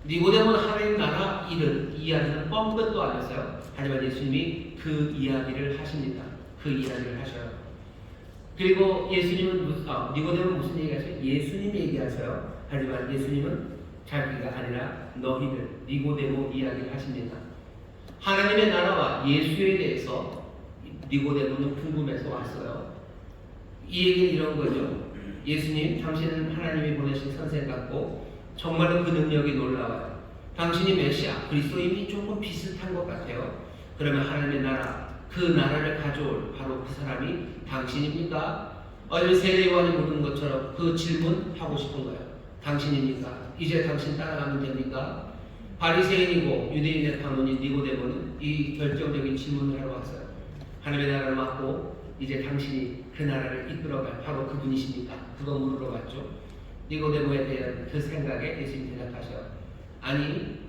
니고데모는 하나님 나라 이야기는 뻥끗도 안 했어요. 하지만 예수님이 그 이야기를 하십니다. 그 이야기를 하셔요. 그리고 예수님은 니고데모는 무슨 얘기하세요? 예수님 얘기하세요. 하지만 예수님은 자기가 아니라 너희들 니고데모 이야기를 하십니다. 하나님의 나라와 예수에 대해서 니고데모는 궁금해서 왔어요. 이 얘기는 이런 거죠. 예수님, 당신은 하나님이 보내신 선생 같고 정말로 그 능력이 놀라워요. 당신이 메시아, 그리스도인이 조금 비슷한 것 같아요. 그러면 하나님의 나라, 그 나라를 가져올 바로 그 사람이 당신입니까? 어제 세례요한이 묻은 것처럼 그 질문 하고 싶은 거예요. 당신입니까? 이제 당신 따라가면 됩니까? 바리새인이고 유대인의 관원인 니고데모는 이 결정적인 질문을 하러 왔어요. 하나님의 나라를 맡고 이제 당신이 그 나라를 이끌어갈 바로 그분이십니까? 그거 물으러 왔죠. 니고데모에 대한 그 생각에 예수님이 대답하셔요. 아니,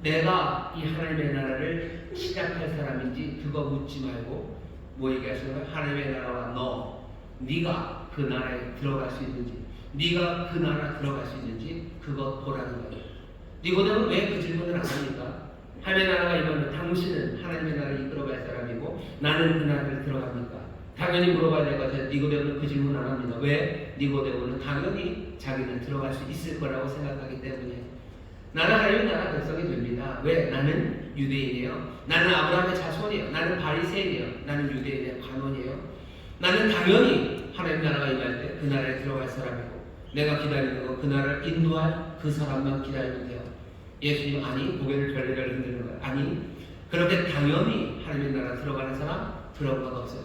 내가 이 하나님의 나라를 시작할 사람인지 그거 묻지 말고 뭐 얘기하시는 거예요? 하나님의 나라와 네가 그 나라에 들어갈 수 있는지, 네가 그 나라 들어갈 수 있는지 그거 보라는 거예요. 니고데모는 왜 그 질문을 안 합니까? 하나님의 나라가 임하면 당신은 하나님의 나라를 이끌어갈 사람이고 나는 그 나라를 들어갑니까? 당연히 물어봐야 될 것 같아요. 니고데모는 그 질문 안 합니다. 왜? 니고데모는 당연히 자기는 들어갈 수 있을 거라고 생각하기 때문에. 나는 하나님의 나라 백성이 됩니다. 왜? 나는 유대인이에요. 나는 아브라함의 자손이에요. 나는 바리새인이에요. 나는 유대인의 관원이에요. 나는 당연히 하나님 나라가 임할 때 그 나라에 들어갈 사람이고 내가 기다리는 거 그 나라를 인도할 그 사람만 기다리면 돼요. 예수님 아니, 고개를 별레별 흔드는 거예요. 아니, 그렇게 당연히 하나님의 나라 들어가는 사람 그런 건 없어요.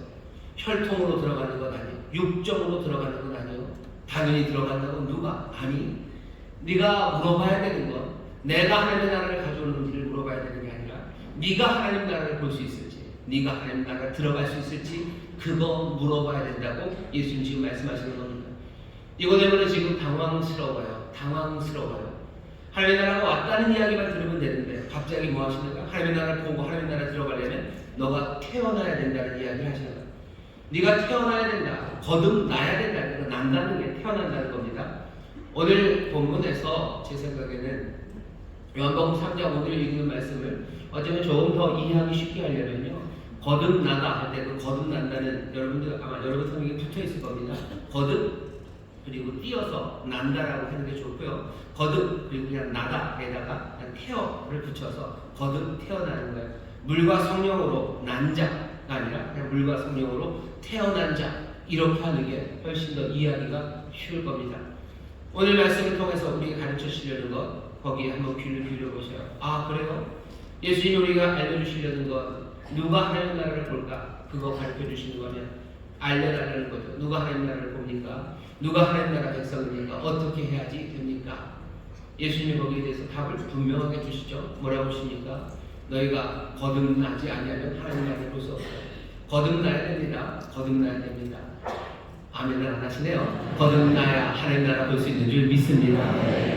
혈통으로 들어가는 건 아니에요. 육정으로 들어가는 건 아니에요. 당연히 들어간다고 누가? 아니, 네가 물어봐야 되는 건 내가 하나님의 나라를 가져오는지를 물어봐야 되는 게 아니라 네가 하나님 나라를 볼 수 있을지, 네가 하나님 나라를 들어갈 수 있을지 그거 물어봐야 된다고 예수님 지금 말씀하시는 겁니다. 니고데모는 지금 당황스러워요. 하나님의 나라가 왔다는 이야기만 들으면 되는데 갑자기 뭐 하시는가? 하나님의 나라를 보고 하나님의 나라에 들어가려면 너가 태어나야 된다는 이야기를 하시는 거예요. 네가 태어나야 된다. 거듭나야 된다. 난다는 게 태어난다는 겁니다. 오늘 본문에서 제 생각에는 요한복음 3장 오늘 읽는 말씀을 어쩌면 조금 더 이해하기 쉽게 하려면요. 거듭나다 할 때 그 거듭난다는 여러분들 아마 여러분 성경에 붙어 있을 겁니다. 거듭 그리고 띄어서 난다라고 하는 게 좋고요. 거듭 그리고 그냥 나다에다가 태어를 붙여서 거듭 태어나는 거예요. 물과 성령으로 난 자가 아니라 그냥 물과 성령으로 태어난 자 이렇게 하는 게 훨씬 더 이해하기가 쉬울 겁니다. 오늘 말씀을 통해서 우리가 가르쳐 주시려는 것 거기에 한번 귀를 기울여보세요. 아 그래요? 예수님이 우리가 알려주시려는 것 누가 하나님 나라를 볼까? 그거 가르쳐 주시는 거면 알려달라는 거죠. 누가 하나님 나라를 봅니까? 누가 하나님 나라 백성입니까? 어떻게 해야지 됩니까? 예수님이 거기에 대해서 답을 분명하게 주시죠. 뭐라고 하십니까? 너희가 거듭나지 아니하면 하나님 나라를 볼 수 없어요. 거듭나야 됩니다. 거듭나야 됩니다. 아멘을 안 하시네요. 거듭나야 하나님 나라 볼 수 있는 줄 믿습니다.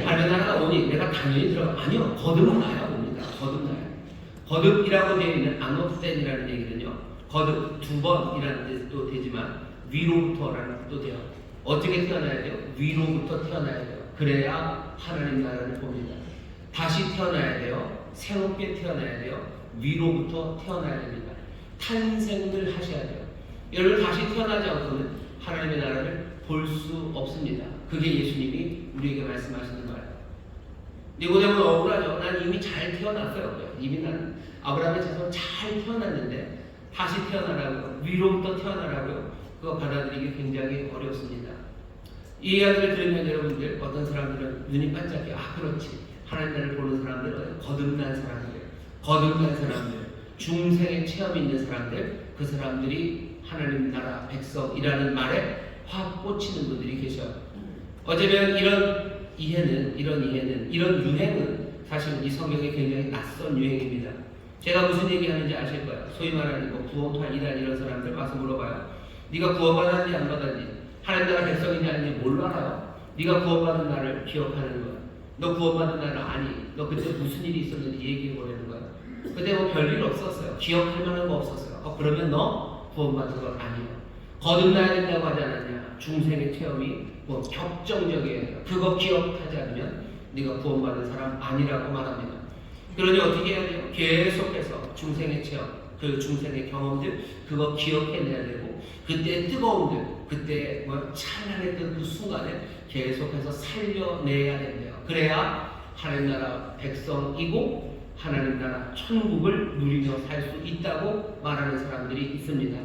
하나님 나라가 오니 내가 당연히 들어가. 아니요. 거듭나야 옵니다. 거듭나야. 거듭이라고 되어 있는 아노센이라는 얘기는요. 거듭 두 번이라는 뜻도 되지만 위로부터라는 뜻도 돼요. 어떻게 태어나야 돼요? 위로부터 태어나야 돼요. 그래야 하나님 나라를 봅니다. 다시 태어나야 돼요. 새롭게 태어나야 돼요. 위로부터 태어나야 됩니다. 탄생을 하셔야 돼요. 여러분 다시 태어나지 않고는 하나님의 나라를 볼 수 없습니다. 그게 예수님이 우리에게 말씀하시는 거예요. 니고데모는 억울하죠. 난 이미 잘 태어났어요. 이미 난 아브라함의 자손 잘 태어났는데 다시 태어나라고요. 위로부터 태어나라고요. 그거 받아들이기 굉장히 어렵습니다. 이 이야기를 들으면 여러분들 어떤 사람들은 눈이 반짝해요. 아 그렇지. 하나님 나라를 보는 사람들은 거듭난 사람들, 거듭난 사람들, 중생의 체험이 있는 사람들, 그 사람들이 하나님 나라 백성이라는 말에 확 꽂히는 분들이 계셔요. 어쩌면 이런 유행은 사실 이 성경에 굉장히 낯선 유행입니다. 제가 무슨 얘기하는지 아실 거예요. 소위 말하는 뭐 구원파 이단 이런 사람들 와서 물어봐요. 네가 구원받았니 안 받았니? 하나님 나라 백성이냐 아니냐 뭘 알아요? 네가 구원받은 날을 기억하는 거야. 너 구원받은 날을 아니? 너 그때 무슨 일이 있었는지 얘기해 보라는 거야. 그때 뭐 별일 없었어요. 기억할 만한 거 없었어요. 그러면 너 구원받은 건 아니야. 거듭나야 된다고 하지 않았냐? 중생의 체험이 뭐 격정적이에요. 그거 기억하지 않으면 네가 구원받은 사람 아니라고 말합니다. 그러니 어떻게 해야 돼요? 계속해서 중생의 체험, 그 중생의 경험들 그거 기억해내야 되고 그때 뜨거움들, 그때 뭐 찬란했던 그 순간에 계속해서 살려내야 된대요. 그래야 하나님 나라 백성이고 하나님 나라 천국을 누리며 살 수 있다고 말하는 사람들이 있습니다.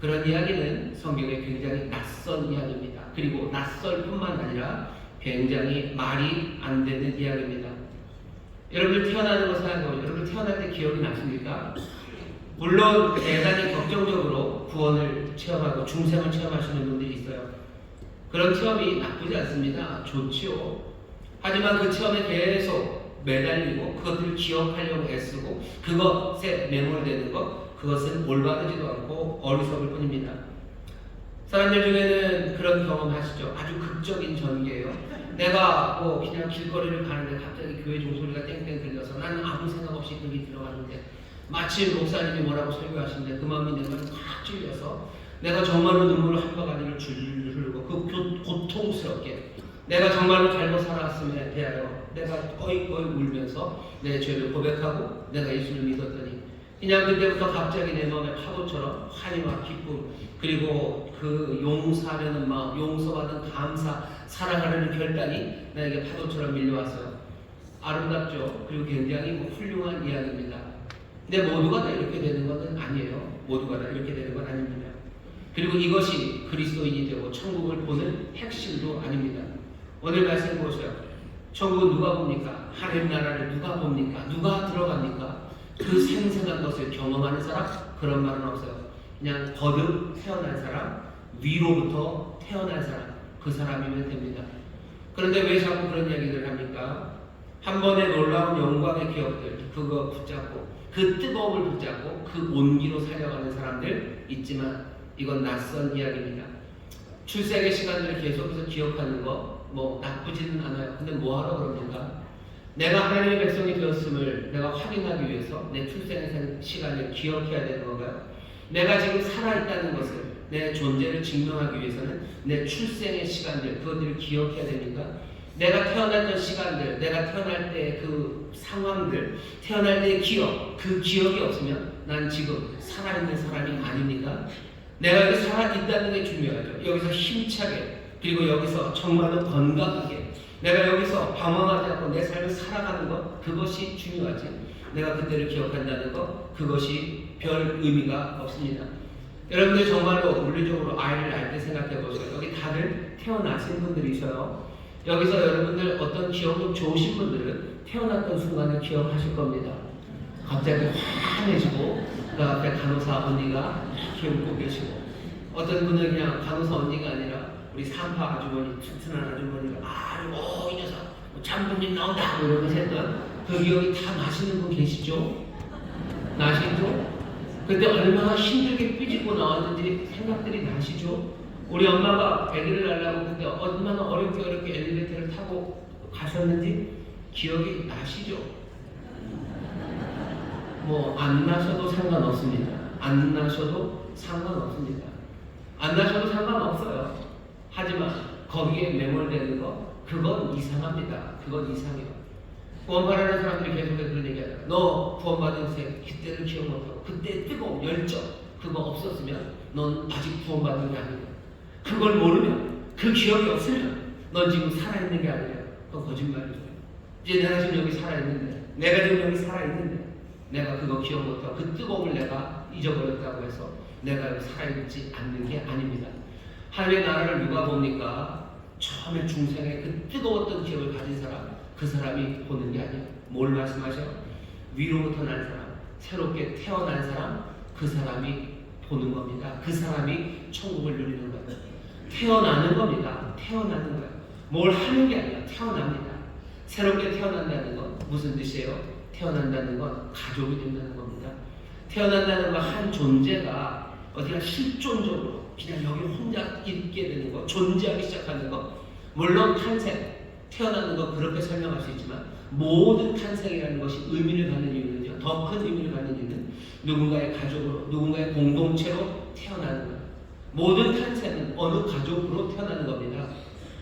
그런 이야기는 성경에 굉장히 낯선 이야기입니다. 그리고 낯설 뿐만 아니라 굉장히 말이 안 되는 이야기입니다. 여러분들 태어나는 거 생각해보죠. 여러분들 태어날 때 기억이 나십니까? 물론 대단히 격정적으로 구원을 체험하고 중생을 체험하시는 분들이 있어요. 그런 체험이 나쁘지 않습니다. 좋지요. 하지만 그 체험에 계속 매달리고 그것들을 기억하려고 애쓰고 그것에 매몰되는 것, 그것은 올바르지도 않고 어리석을 뿐입니다. 사람들 중에는 그런 경험 하시죠. 아주 극적인 전개예요. 내가 뭐 그냥 길거리를 가는데 갑자기 교회 종소리가 땡땡 들려서 나는 아무 생각 없이 거기 들어가는데 마침 목사님이 뭐라고 설교하시는데 그 마음이 내 마음에 확 찔려서 내가 정말로 눈물을 한 바가지를 줄줄 흐르고 그 고통스럽게 내가 정말로 잘못 살아왔음에 대하여 내가 꺼이꺼이 울면서 내 죄를 고백하고 내가 예수를 믿었더니 그냥 그때부터 갑자기 내 마음에 파도처럼 환희와 기쁨 그리고 그 용서하려는 마음, 용서받은 감사, 사랑하려는 결단이 나에게 파도처럼 밀려왔어요. 아름답죠. 그리고 굉장히 훌륭한 이야기입니다. 근데 모두가 다 이렇게 되는 것은 아니에요. 모두가 다 이렇게 되는 건 아닙니다. 그리고 이것이 그리스도인이 되고 천국을 보는 핵심도 아닙니다. 오늘 말씀 보세요. 천국은 누가 봅니까? 하나님 나라를 누가 봅니까? 누가 들어갑니까? 그 생생한 것을 경험하는 사람? 그런 말은 없어요. 그냥 거듭 태어난 사람, 위로부터 태어난 사람, 그 사람이면 됩니다. 그런데 왜 자꾸 그런 이야기를 합니까? 한 번의 놀라운 영광의 기억들, 그거 붙잡고 그 뜨거움을 붙잡고 그 온기로 살려가는 사람들 있지만 이건 낯선 이야기입니다. 출생의 시간들을 계속해서 기억하는 거 뭐 나쁘지는 않아요. 근데 뭐하러 그럽니까? 내가 하나님의 백성이 되었음을 내가 확인하기 위해서 내 출생의 시간을 기억해야 되는 건가요? 내가 지금 살아있다는 것을 내 존재를 증명하기 위해서는 내 출생의 시간들 그것들을 기억해야 됩니까? 내가 태어났던 시간들, 내가 태어날 때 그 상황들, 태어날 때의 기억, 그 기억이 없으면 난 지금 살아있는 사람이 아닙니까? 내가 여기 살아있다는 게 중요하죠. 여기서 힘차게, 그리고 여기서 정말로 건강하게, 내가 여기서 방황하지 않고 내 삶을 살아가는 것, 그것이 중요하지. 내가 그때를 기억한다는 것, 그것이 별 의미가 없습니다. 여러분들 정말로 물리적으로 아이를 낳을 때 생각해 보세요. 여기 다들 태어나신 분들이셔요. 여기서 여러분들 어떤 기억 좀 좋으신 분들은 태어났던 순간을 기억하실 겁니다. 갑자기 환해지고 그 앞에 간호사 언니가 이렇게 웃고 계시고 어떤 분은 그냥 간호사 언니가 아니라 우리 산파 아주머니, 튼튼한 아주머니가 아주 이 녀석 장군님 나온다 이러면서 했던 그 기억이 다 나시는 분 계시죠? 나시죠? 그때 얼마나 힘들게 삐지고 나왔는지 생각들이 나시죠? 우리 엄마가 아기를 낳으려고 그때 얼마나 어렵게 엘리베이터를 타고 가셨는지 기억이 나시죠? 뭐 안 나셔도 상관없습니다. 안 나셔도 상관없습니다. 안 나셔도 상관없어요. 하지만 거기에 매몰되는 거 그건 이상합니다. 그건 이상해요. 구원받는 사람들이 계속해서 그런 얘기하잖아. 너 구원받은 새 그때를 기억 못하고 그때 뜨거운 열정 그거 없었으면 넌 아직 구원받은 게 아니야. 그걸 모르면 그 기억이 없으면 넌 지금 살아있는 게 아니야. 그건 거짓말이죠. 이제 내가 지금 여기 살아있는데 내가 지금 여기 살아있는데 내가 그거 기억 못하고 그 뜨거움을 내가 잊어버렸다고 해서 내가 여기 살아있지 않는 게 아닙니다. 하나님의 나라를 누가 봅니까? 처음에 중생의 그 뜨거웠던 기억을 가진 사람 그 사람이 보는 게 아니에요. 뭘 말씀하셔요? 위로부터 난 사람, 새롭게 태어난 사람 그 사람이 보는 겁니다. 그 사람이 천국을 누리는 거예요. 태어나는 겁니다. 태어나는 거예요. 뭘 하는 게 아니라 태어납니다. 새롭게 태어난다는 건 무슨 뜻이에요? 태어난다는 건 가족이 된다는 겁니다. 태어난다는 건 한 존재가 어디가 실존적으로 그냥 여기 혼자 있게 되는 거, 존재하기 시작하는 거. 물론 탄생, 태어나는 거 그렇게 설명할 수 있지만 모든 탄생이라는 것이 의미를 갖는 이유는요. 더 큰 의미를 갖는 이유는 누군가의 가족으로, 누군가의 공동체로 태어나는 거예요. 모든 탄생은 어느 가족으로 태어나는 겁니다.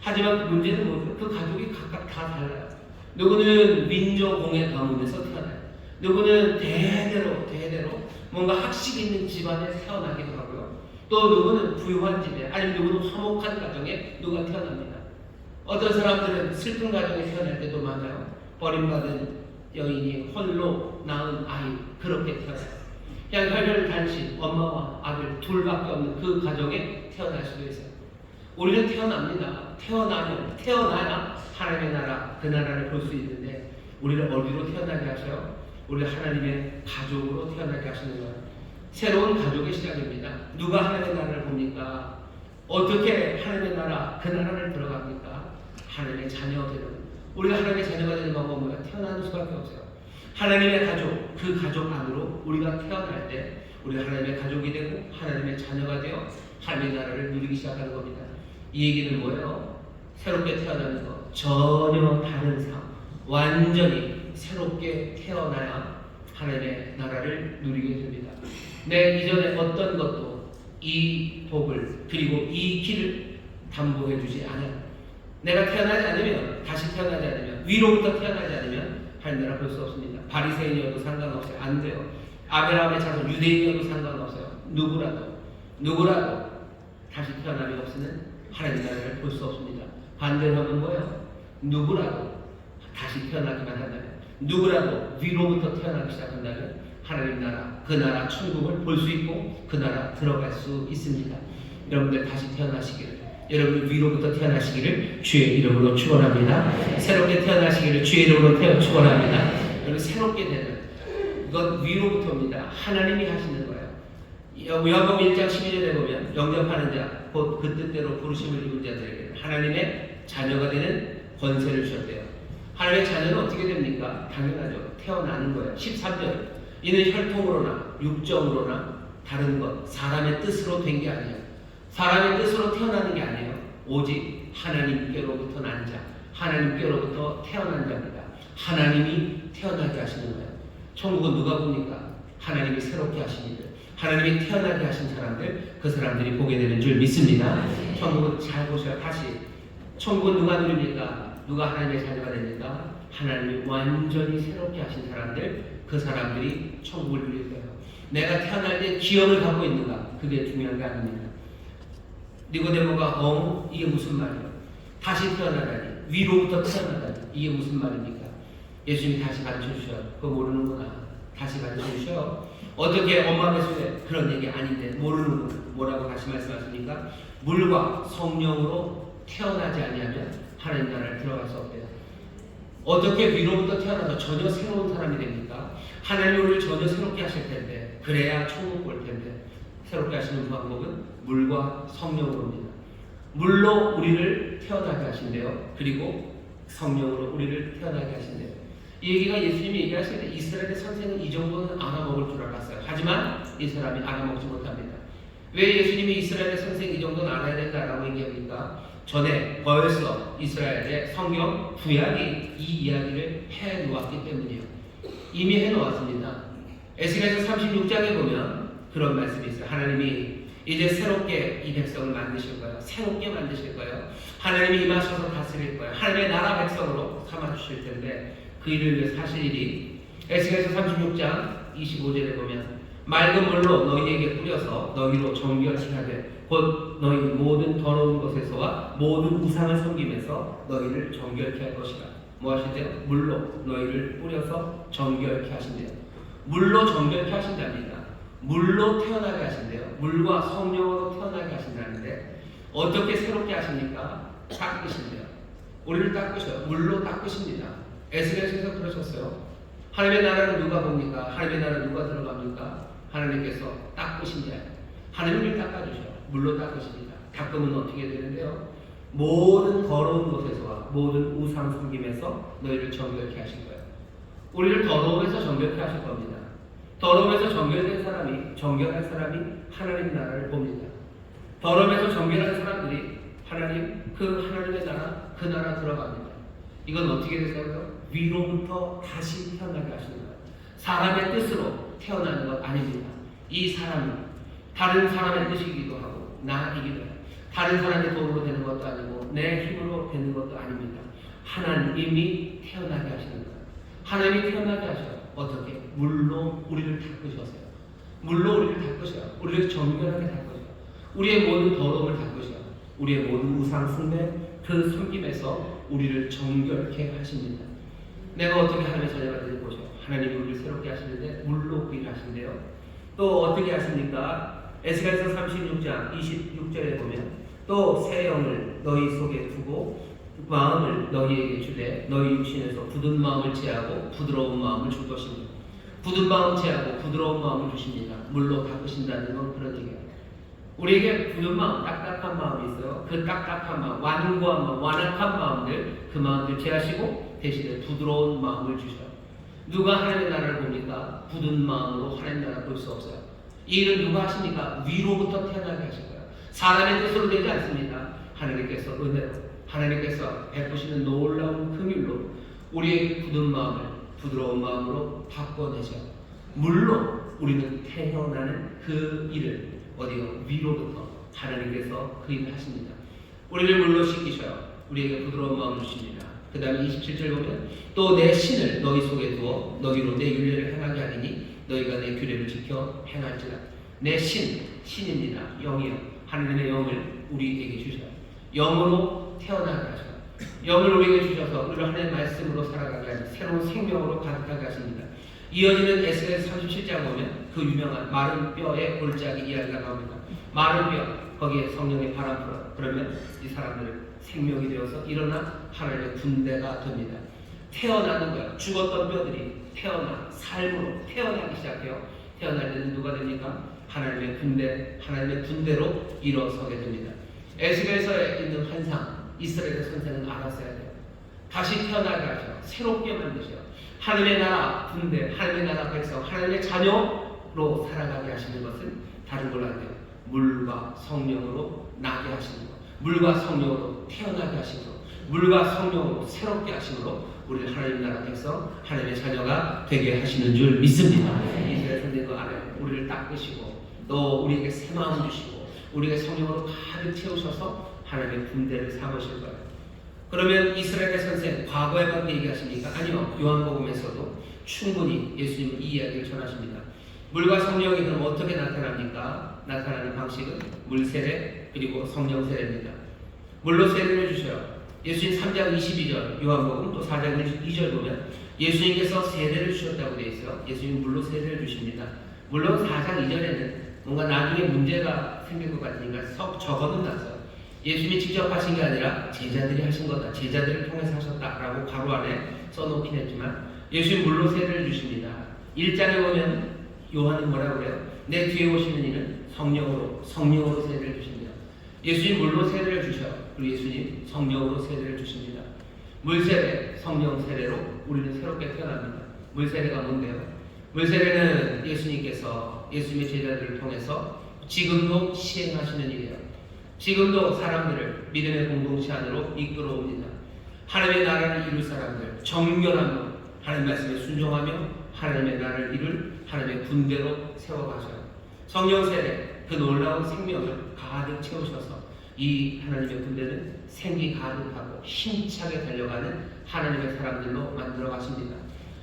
하지만 문제는 뭐죠? 그 가족이 각각 다 달라요. 누구는 민족공의 가문에서 태어나요. 누구는 대대로 뭔가 학식 있는 집안에 태어나기도 하고요. 또 누구는 부유한 집에, 아니면 누구는 화목한 가정에 누가 태어납니다. 어떤 사람들은 슬픈 가정에 태어날 때도 많아요. 버림받은 여인이 홀로 낳은 아이, 그렇게 태어나요. 그냥 혈혈 단신, 엄마와 아들 둘밖에 없는 그 가정에 태어날 수도 있어요. 우리는 태어납니다. 태어나야 하나님의 나라, 그 나라를 볼 수 있는데 우리를 어디로 태어나게 하셔요? 우리 하나님의 가족으로 태어나게 하시는 거예요. 새로운 가족의 시작입니다. 누가 하나님의 나라를 봅니까? 어떻게 하나님의 나라, 그 나라를 들어갑니까? 하나님의 자녀가 되는, 우리가 하나님의 자녀가 되는 방법은 뭐야? 태어나는 수밖에 없어요. 하나님의 가족, 그 가족 안으로 우리가 태어날 때 우리가 하나님의 가족이 되고 하나님의 자녀가 되어 하나님의 나라를 누리기 시작하는 겁니다. 이 얘기는 뭐예요? 새롭게 태어나는 것, 전혀 다른 삶, 완전히 새롭게 태어나야 하나님의 나라를 누리게 됩니다. 내 이전에 어떤 것도 이 복을 그리고 이 길을 담보해 주지 않아요. 내가 태어나지 않으면, 다시 태어나지 않으면, 위로부터 태어나지 않으면 하나님 나라 볼 수 없습니다. 바리새인이어도 상관없어요. 안 돼요. 아브라함의 자손 유대인이어도 상관없어요. 누구라도 다시 태어남이 없으면 하나님 나라를 볼 수 없습니다. 반대로 하면 뭐예요? 누구라도 다시 태어나기만 한다면, 누구라도 위로부터 태어나기 시작한다면 하나님 나라, 그 나라 천국을 볼 수 있고 그 나라 들어갈 수 있습니다. 여러분들 다시 태어나시기를, 여러분들 위로부터 태어나시기를 주의 이름으로 축원합니다. 새롭게 태어나시기를 주의 이름으로 축원합니다. 여러분 새롭게 되는 이건 위로부터입니다. 하나님이 하시는 거예요. 요한복음 1장 12절에 보면 영접하는 자, 곧 그 뜻대로 부르심을 입은 자들에게 하나님의 자녀가 되는 권세를 주셨대요. 하나님의 자녀는 어떻게 됩니까? 당연하죠. 태어나는 거예요. 13절. 이는 혈통으로나 육정으로나 다른 것, 사람의 뜻으로 된 게 아니에요. 사람의 뜻으로 태어나는 게 아니에요. 오직 하나님께로부터 난 자, 하나님께로부터 태어난 자입니다. 하나님이 태어나게 하시는 거예요. 천국은 누가 봅니까? 하나님이 새롭게 하신 이들, 하나님이 태어나게 하신 사람들, 그 사람들이 보게 되는 줄 믿습니다. 천국은 잘 보셔요. 다시 천국은 누가 누립니까? 누가 하나님의 자녀가 됩니까? 하나님이 완전히 새롭게 하신 사람들, 그 사람들이 천국을 누릴 거예요. 내가 태어날 때 기억을 갖고 있는가? 그게 중요한 게 아닙니다. 니고데모가 이게 무슨 말이에요? 다시 태어나다니, 위로부터 태어나다니, 이게 무슨 말입니까? 예수님이 다시 가르쳐주셔요. 그거 모르는구나. 다시 가르쳐주셔요. 어떻게 엄마 뱃속에 그런 얘기 아닌데 모르는구나. 뭐라고 다시 말씀하십니까? 물과 성령으로 태어나지 아니하면 하나님 나라를 들어갈 수 없대요. 어떻게 위로부터 태어나서 전혀 새로운 사람이 됩니까? 하나님이 우리를 전혀 새롭게 하실 텐데, 그래야 천국 볼 텐데, 새롭게 하시는 방법은 물과 성령으로입니다. 물로 우리를 태어나게 하신대요. 그리고 성령으로 우리를 태어나게 하신대요. 이 얘기가 예수님이 얘기하실 때 이스라엘의 선생은 이 정도는 알아먹을 줄 알았어요. 하지만 이 사람이 알아먹지 못합니다. 왜 예수님이 이스라엘의 선생 이 정도는 알아야 된다라고 얘기합니까? 전에 벌써 이스라엘의 성경 구약이 이 이야기를 해놓았기 때문이에요. 이미 해놓았습니다. 에스겔서 36장에 보면 그런 말씀이 있어요. 하나님이 이제 새롭게 이 백성을 만드실 거예요. 새롭게 만드실 거예요. 하나님이 임하셔서 다스릴 거예요. 하나님의 나라 백성으로 삼아주실 텐데 그 일을 위해 사실 일이 에스겔서 36장 25절에 보면 맑은 물로 너희에게 뿌려서 너희로 정결케 하되 곧 너희 모든 더러운 것에서와 모든 우상을 섬기면서 너희를 정결케 할 것이라. 뭐 하신대요? 물로 너희를 뿌려서 정결케 하신대요. 물로 정결케 하신답니다. 물로 태어나게 하신대요. 물과 성령으로 태어나게 하신다는데 어떻게 새롭게 하십니까? 닦으신대요. 우리를 닦으셔요. 물로 닦으십니다. 에스겔서에서 그러셨어요. 하나님의 나라는 누가 봅니까? 하나님의 나라는 누가 들어갑니까? 하나님께서 닦으신 자예요. 하나님을 닦아주셔요. 물로 닦으십니다. 닦으면 어떻게 되는데요? 모든 더러운 것에서와 모든 우상 섬김에서 너희를 정결케 하실 거예요. 우리를 더러움에서 정결케 하실 겁니다. 더러움에서 정결된 사람이, 정결한 사람이 하나님 나라를 봅니다. 더러움에서 정결한 사람들이 하나님의 나라, 그 나라 들어갑니다. 이건 어떻게 될까요? 위로부터 다시 태어나게 하시는 거예요. 사람의 뜻으로 태어나는 것 아닙니다. 이 사람은 다른 사람의 뜻이기도 하고 나이기도 해요. 다른 사람의 도움으로 되는 것도 아니고 내 힘으로 되는 것도 아닙니다. 하나님이 태어나게 하시는 거예요. 하나님이 태어나게 하셔요. 어떻게? 물로 우리를 닦으셨어요. 물로 우리를 닦으셔요. 우리를 정결하게 닦으셔요. 우리의 모든 더러움을 닦으셔요. 우리의 모든 우상 숭배, 그 섬김에서 우리를 정결케 하십니다. 내가 어떻게 하나님의 자녀가 되는 것이요? 하나님이 우리를 새롭게 하시는데 물로 그 일을 하신대요. 또 어떻게 하십니까? 에스겔서 36장 26절에 보면 또 새 영을 너희 속에 두고 마음을 너희에게 주되 너희 육신에서 굳은 마음을 제하고 부드러운 마음을 줄 것입니다. 굳은 마음 제하고 부드러운 마음을 주십니다. 물로 닦으신다는 건 그런 얘기예요. 우리에게 굳은 마음, 딱딱한 마음이 있어요. 그 딱딱한 마음, 완고한 마음, 완악한 마음들, 그 마음들 제하시고 대신에 부드러운 마음을 주셔요. 누가 하나님의 나라를 봅니까? 굳은 마음으로 하나님의 나라를 볼 수 없어요. 이 일은 누가 하십니까? 위로부터 태어나게 하실 거예요. 사람의 뜻으로 되지 않습니다. 하나님께서 은혜로, 하나님께서 베푸시는 놀라운 긍휼로 우리의 굳은 마음을 부드러운 마음으로 바꿔내셔. 물론 우리는 태어나는 그 일을 어디요? 위로부터 하나님께서 그 일을 하십니다. 우리를 물로 씻기셔요. 우리에게 부드러운 마음을 주십니다. 그 다음에 27절 보면 또 내 신을 너희 속에 두어 너희로 내 윤례를 행하게 하리니 너희가 내 규례를 지켜 행할지라. 내 신입니다. 영이요. 하나님의 영을 우리에게 주셔요. 영으로 태어나게 하셔요. 영을 우리에게 주셔서 우리를 하나님의 말씀으로 살아가게 하시고 새로운 생명으로 가득하게 하십니다. 이어지는 에스겔 37장 보면 그 유명한 마른 뼈의 골짜기 이야기가 나옵니다. 마른 뼈, 거기에 성령의 바람 불어요. 그러면 이 사람들은 생명이 되어서 일어나 하나님의 군대가 됩니다. 태어나는 거예요. 죽었던 뼈들이 삶으로 태어나기 시작해요. 태어날 때는 누가 됩니까? 하나님의 군대, 하나님의 군대로 일어서게 됩니다. 에스겔서에 있는 환상, 이스라엘의 선생은 알았어야 돼요. 다시 태어나게 하셔. 새롭게 만드셔. 하나님의 나라 군대, 하나님의 나라 백성, 하나님의 자녀로 살아가게 하시는 것은 다른 걸로 안 돼요. 물과 성령으로 나게 하시는 것, 물과 성령으로 태어나게 하시는 것, 물과 성령으로 새롭게 하심으로 우리를 하나님 나라 백성, 하나님의 자녀가 되게 하시는 줄 믿습니다. 이스라엘 선생도 알아요. 우리를 닦으시고 또 우리에게 새 마음 주시고 우리가 성령으로 가득 채우셔서 하나님의 군대를 삼으실 거예요. 그러면 이스라엘의 선생 과거에만 얘기하십니까? 아니요. 요한복음에서도 충분히 예수님은 이 이야기를 전하십니다. 물과 성령이 그럼 어떻게 나타납니까? 나타나는 방식은 물 세례 그리고 성령 세례입니다. 물로 세례를 주셔요. 예수님 3장 22절 요한복음 또 4장 2절 보면 예수님께서 세례를 주셨다고 되어 있어요. 예수님 물로 세례를 주십니다. 물론 4장 2절에는 뭔가 나중에 문제가 생길 것 같으니까 적어는 놨어요. 예수님이 직접 하신 게 아니라 제자들이 하신 거다. 제자들을 통해서 하셨다라고 가로 안에 써놓긴 했지만 예수님 물로 세례를 주십니다. 1장에 보면 요한은 뭐라고 그래요? 내 뒤에 오시는 이는 성령으로 세례를 주십니다. 예수님 물로 세례를 주셔요. 그리고 예수님 성령으로 세례를 주십니다. 물세례, 성령 세례로 우리는 새롭게 태어납니다. 물세례가 뭔데요? 물세례는 예수님께서 예수님의 제자들을 통해서 지금도 시행하시는 일이에요. 지금도 사람들을 믿음의 공동체 안으로 이끌어옵니다. 하나님의 나라를 이룰 사람들, 정결하며 하나님 말씀에 순종하며 하나님의 나라를 이룰 하나님의 군대로 세워가셔요. 성령 세례, 그 놀라운 생명을 가득 채우셔서 이 하나님의 군대는 생기 가득하고 힘차게 달려가는 하나님의 사람들로 만들어 가십니다.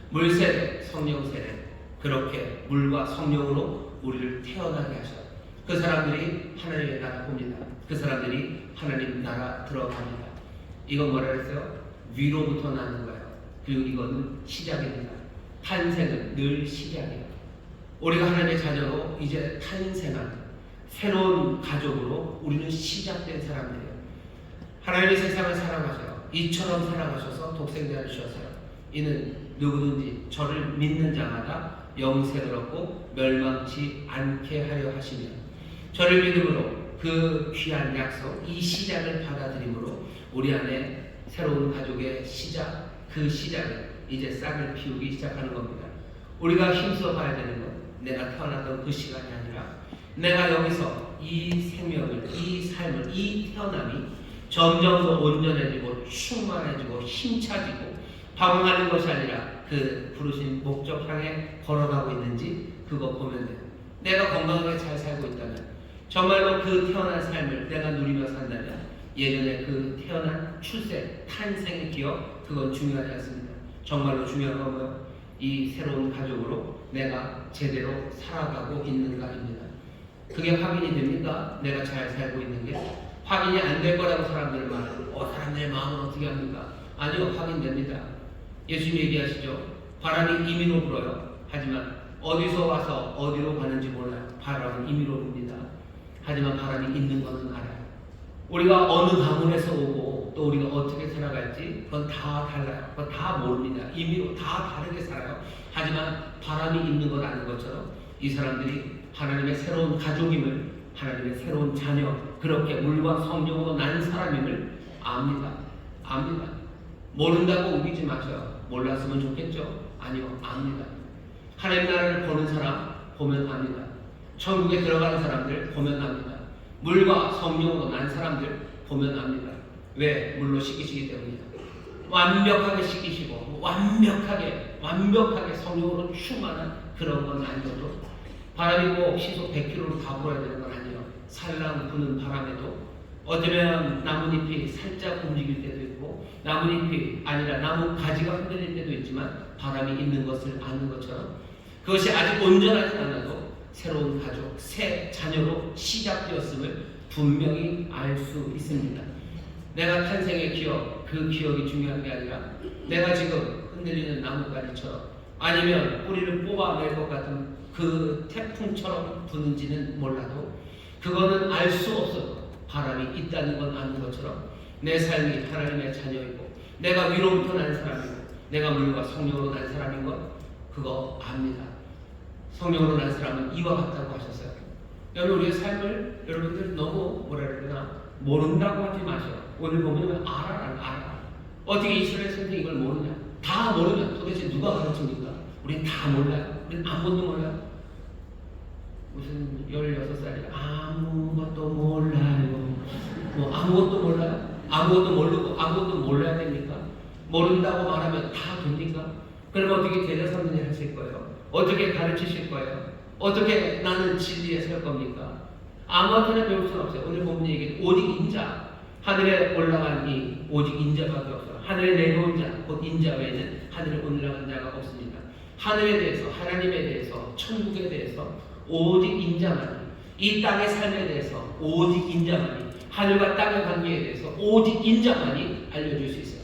물세례, 성령 세례, 그렇게 물과 성령으로 우리를 태어나게 하셔요. 그 사람들이 하나님의 나라 봅니다. 그 사람들이 하나님 나라 들어갑니다. 이건 뭐라 그랬어요? 위로부터 나는 거예요. 그리고 이거는 시작입니다. 탄생은 늘 시작이에요. 우리가 하나님의 자녀로 이제 탄생한 새로운 가족으로 우리는 시작된 사람들이에요. 하나님이 세상을 사랑하셔요. 이처럼 사랑하셔서 독생자를 주셨어요. 이는 누구든지 저를 믿는 자마다 영생을 얻고 멸망치 않게 하려 하시며 저를 믿음으로 그 귀한 약속, 이 시작을 받아들임으로 우리 안에 새로운 가족의 시작, 그 시작을 이제 싹을 피우기 시작하는 겁니다. 우리가 힘써 봐야 되는 건 내가 태어났던 그 시간이 아니라 내가 여기서 이 생명을, 이 삶을, 이 태어남이 점점 더 온전해지고 충만해지고 힘차지고 방황하는 것이 아니라 그 부르신 목적 향해 걸어가고 있는지 그거 보면 돼요. 내가 건강하게 잘 살고 있다면 정말로 그 태어난 삶을 내가 누리며 산다면 예전에 그 태어난 출생, 탄생의 기억 그건 중요하지 않습니다. 정말로 중요한 건 뭐예요? 이 새로운 가족으로 내가 제대로 살아가고 있는가입니다. 그게 확인이 됩니까? 내가 잘 살고 있는 게 확인이 안 될 거라고 사람들은 말해요. 사람들의 마음은 어떻게 합니까? 아니요, 확인됩니다. 예수님 얘기하시죠. 바람이 임의로 불어요. 하지만 어디서 와서 어디로 가는지 몰라요. 바람은 임의로 붑니다. 하지만 바람이 있는 것은 알아요. 우리가 어느 가문에서 오고 또 우리가 어떻게 살아갈지 그건 다 달라요. 그건 다 모릅니다. 임의로 다 다르게 살아요. 하지만 바람이 있는 것 아는 것처럼 이 사람들이 하나님의 새로운 가족임을, 하나님의 새로운 자녀, 그렇게 물과 성령으로 난 사람임을 압니다. 압니다. 모른다고 우기지 마셔요. 몰랐으면 좋겠죠? 아니요, 압니다. 하나님 나라를 보는 사람 보면 압니다. 천국에 들어가는 사람들 보면 압니다. 물과 성령으로 난 사람들 보면 압니다. 왜? 물로 씻기시기 때문이다. 완벽하게 씻기시고 완벽하게 성령으로 충만한 그런 건 아니어도 바람이 꼭 시속 100km로 다 불어야 되는 건 아니에요. 살랑 부는 바람에도 어쩌면 나뭇잎이 살짝 움직일 때도 있고 나뭇잎이 아니라 나무 가지가 흔들릴 때도 있지만 바람이 있는 것을 아는 것처럼 그것이 아직 온전하지 않아도 새로운 가족, 새 자녀로 시작되었음을 분명히 알 수 있습니다. 내가 탄생의 기억, 그 기억이 중요한 게 아니라 내가 지금 흔들리는 나뭇가지처럼 아니면 뿌리를 뽑아낼 것 같은 그 태풍처럼 부는지는 몰라도 그거는 알 수 없어도 바람이 있다는 건 아는 것처럼 내 삶이 하나님의 자녀이고 내가 위로부터 난 사람이고 내가 물과 성령으로 난 사람인 것 그거 압니다. 성령으로 난 사람은 이와 같다고 하셨어요. 여러분 우리의 삶을 여러분들 너무 뭐라 그러나 모른다고 하지 마세요. 오늘 보면 알아. 어떻게 이스라엘 선생이 이걸 모르냐? 다 모르면 도대체 누가 가르칩니까? 우린 다 몰라요. 우린 아무것도 몰라요. 무슨 16살이 아무것도 몰라요. 뭐 아무것도 몰라요? 아무것도 모르고 아무것도 몰라야 됩니까? 모른다고 말하면 다 됩니까? 그럼 어떻게 제자 선생님 하실 거예요? 어떻게 가르치실 거예요? 어떻게 나는 진리에 설 겁니까? 아무한테나 배울 수는 없어요. 오늘 본문 얘기 오직 인자 하늘에 올라간 이 오직 인자밖에 없어요. 하늘에 내려온 자 곧 인자 외에는 하늘에 올라간 자가 없습니다. 하늘에 대해서 하나님에 대해서 천국에 대해서 오직 인자만이 이 땅의 삶에 대해서 오직 인자만이 하늘과 땅의 관계에 대해서 오직 인자만이 알려줄 수 있어요.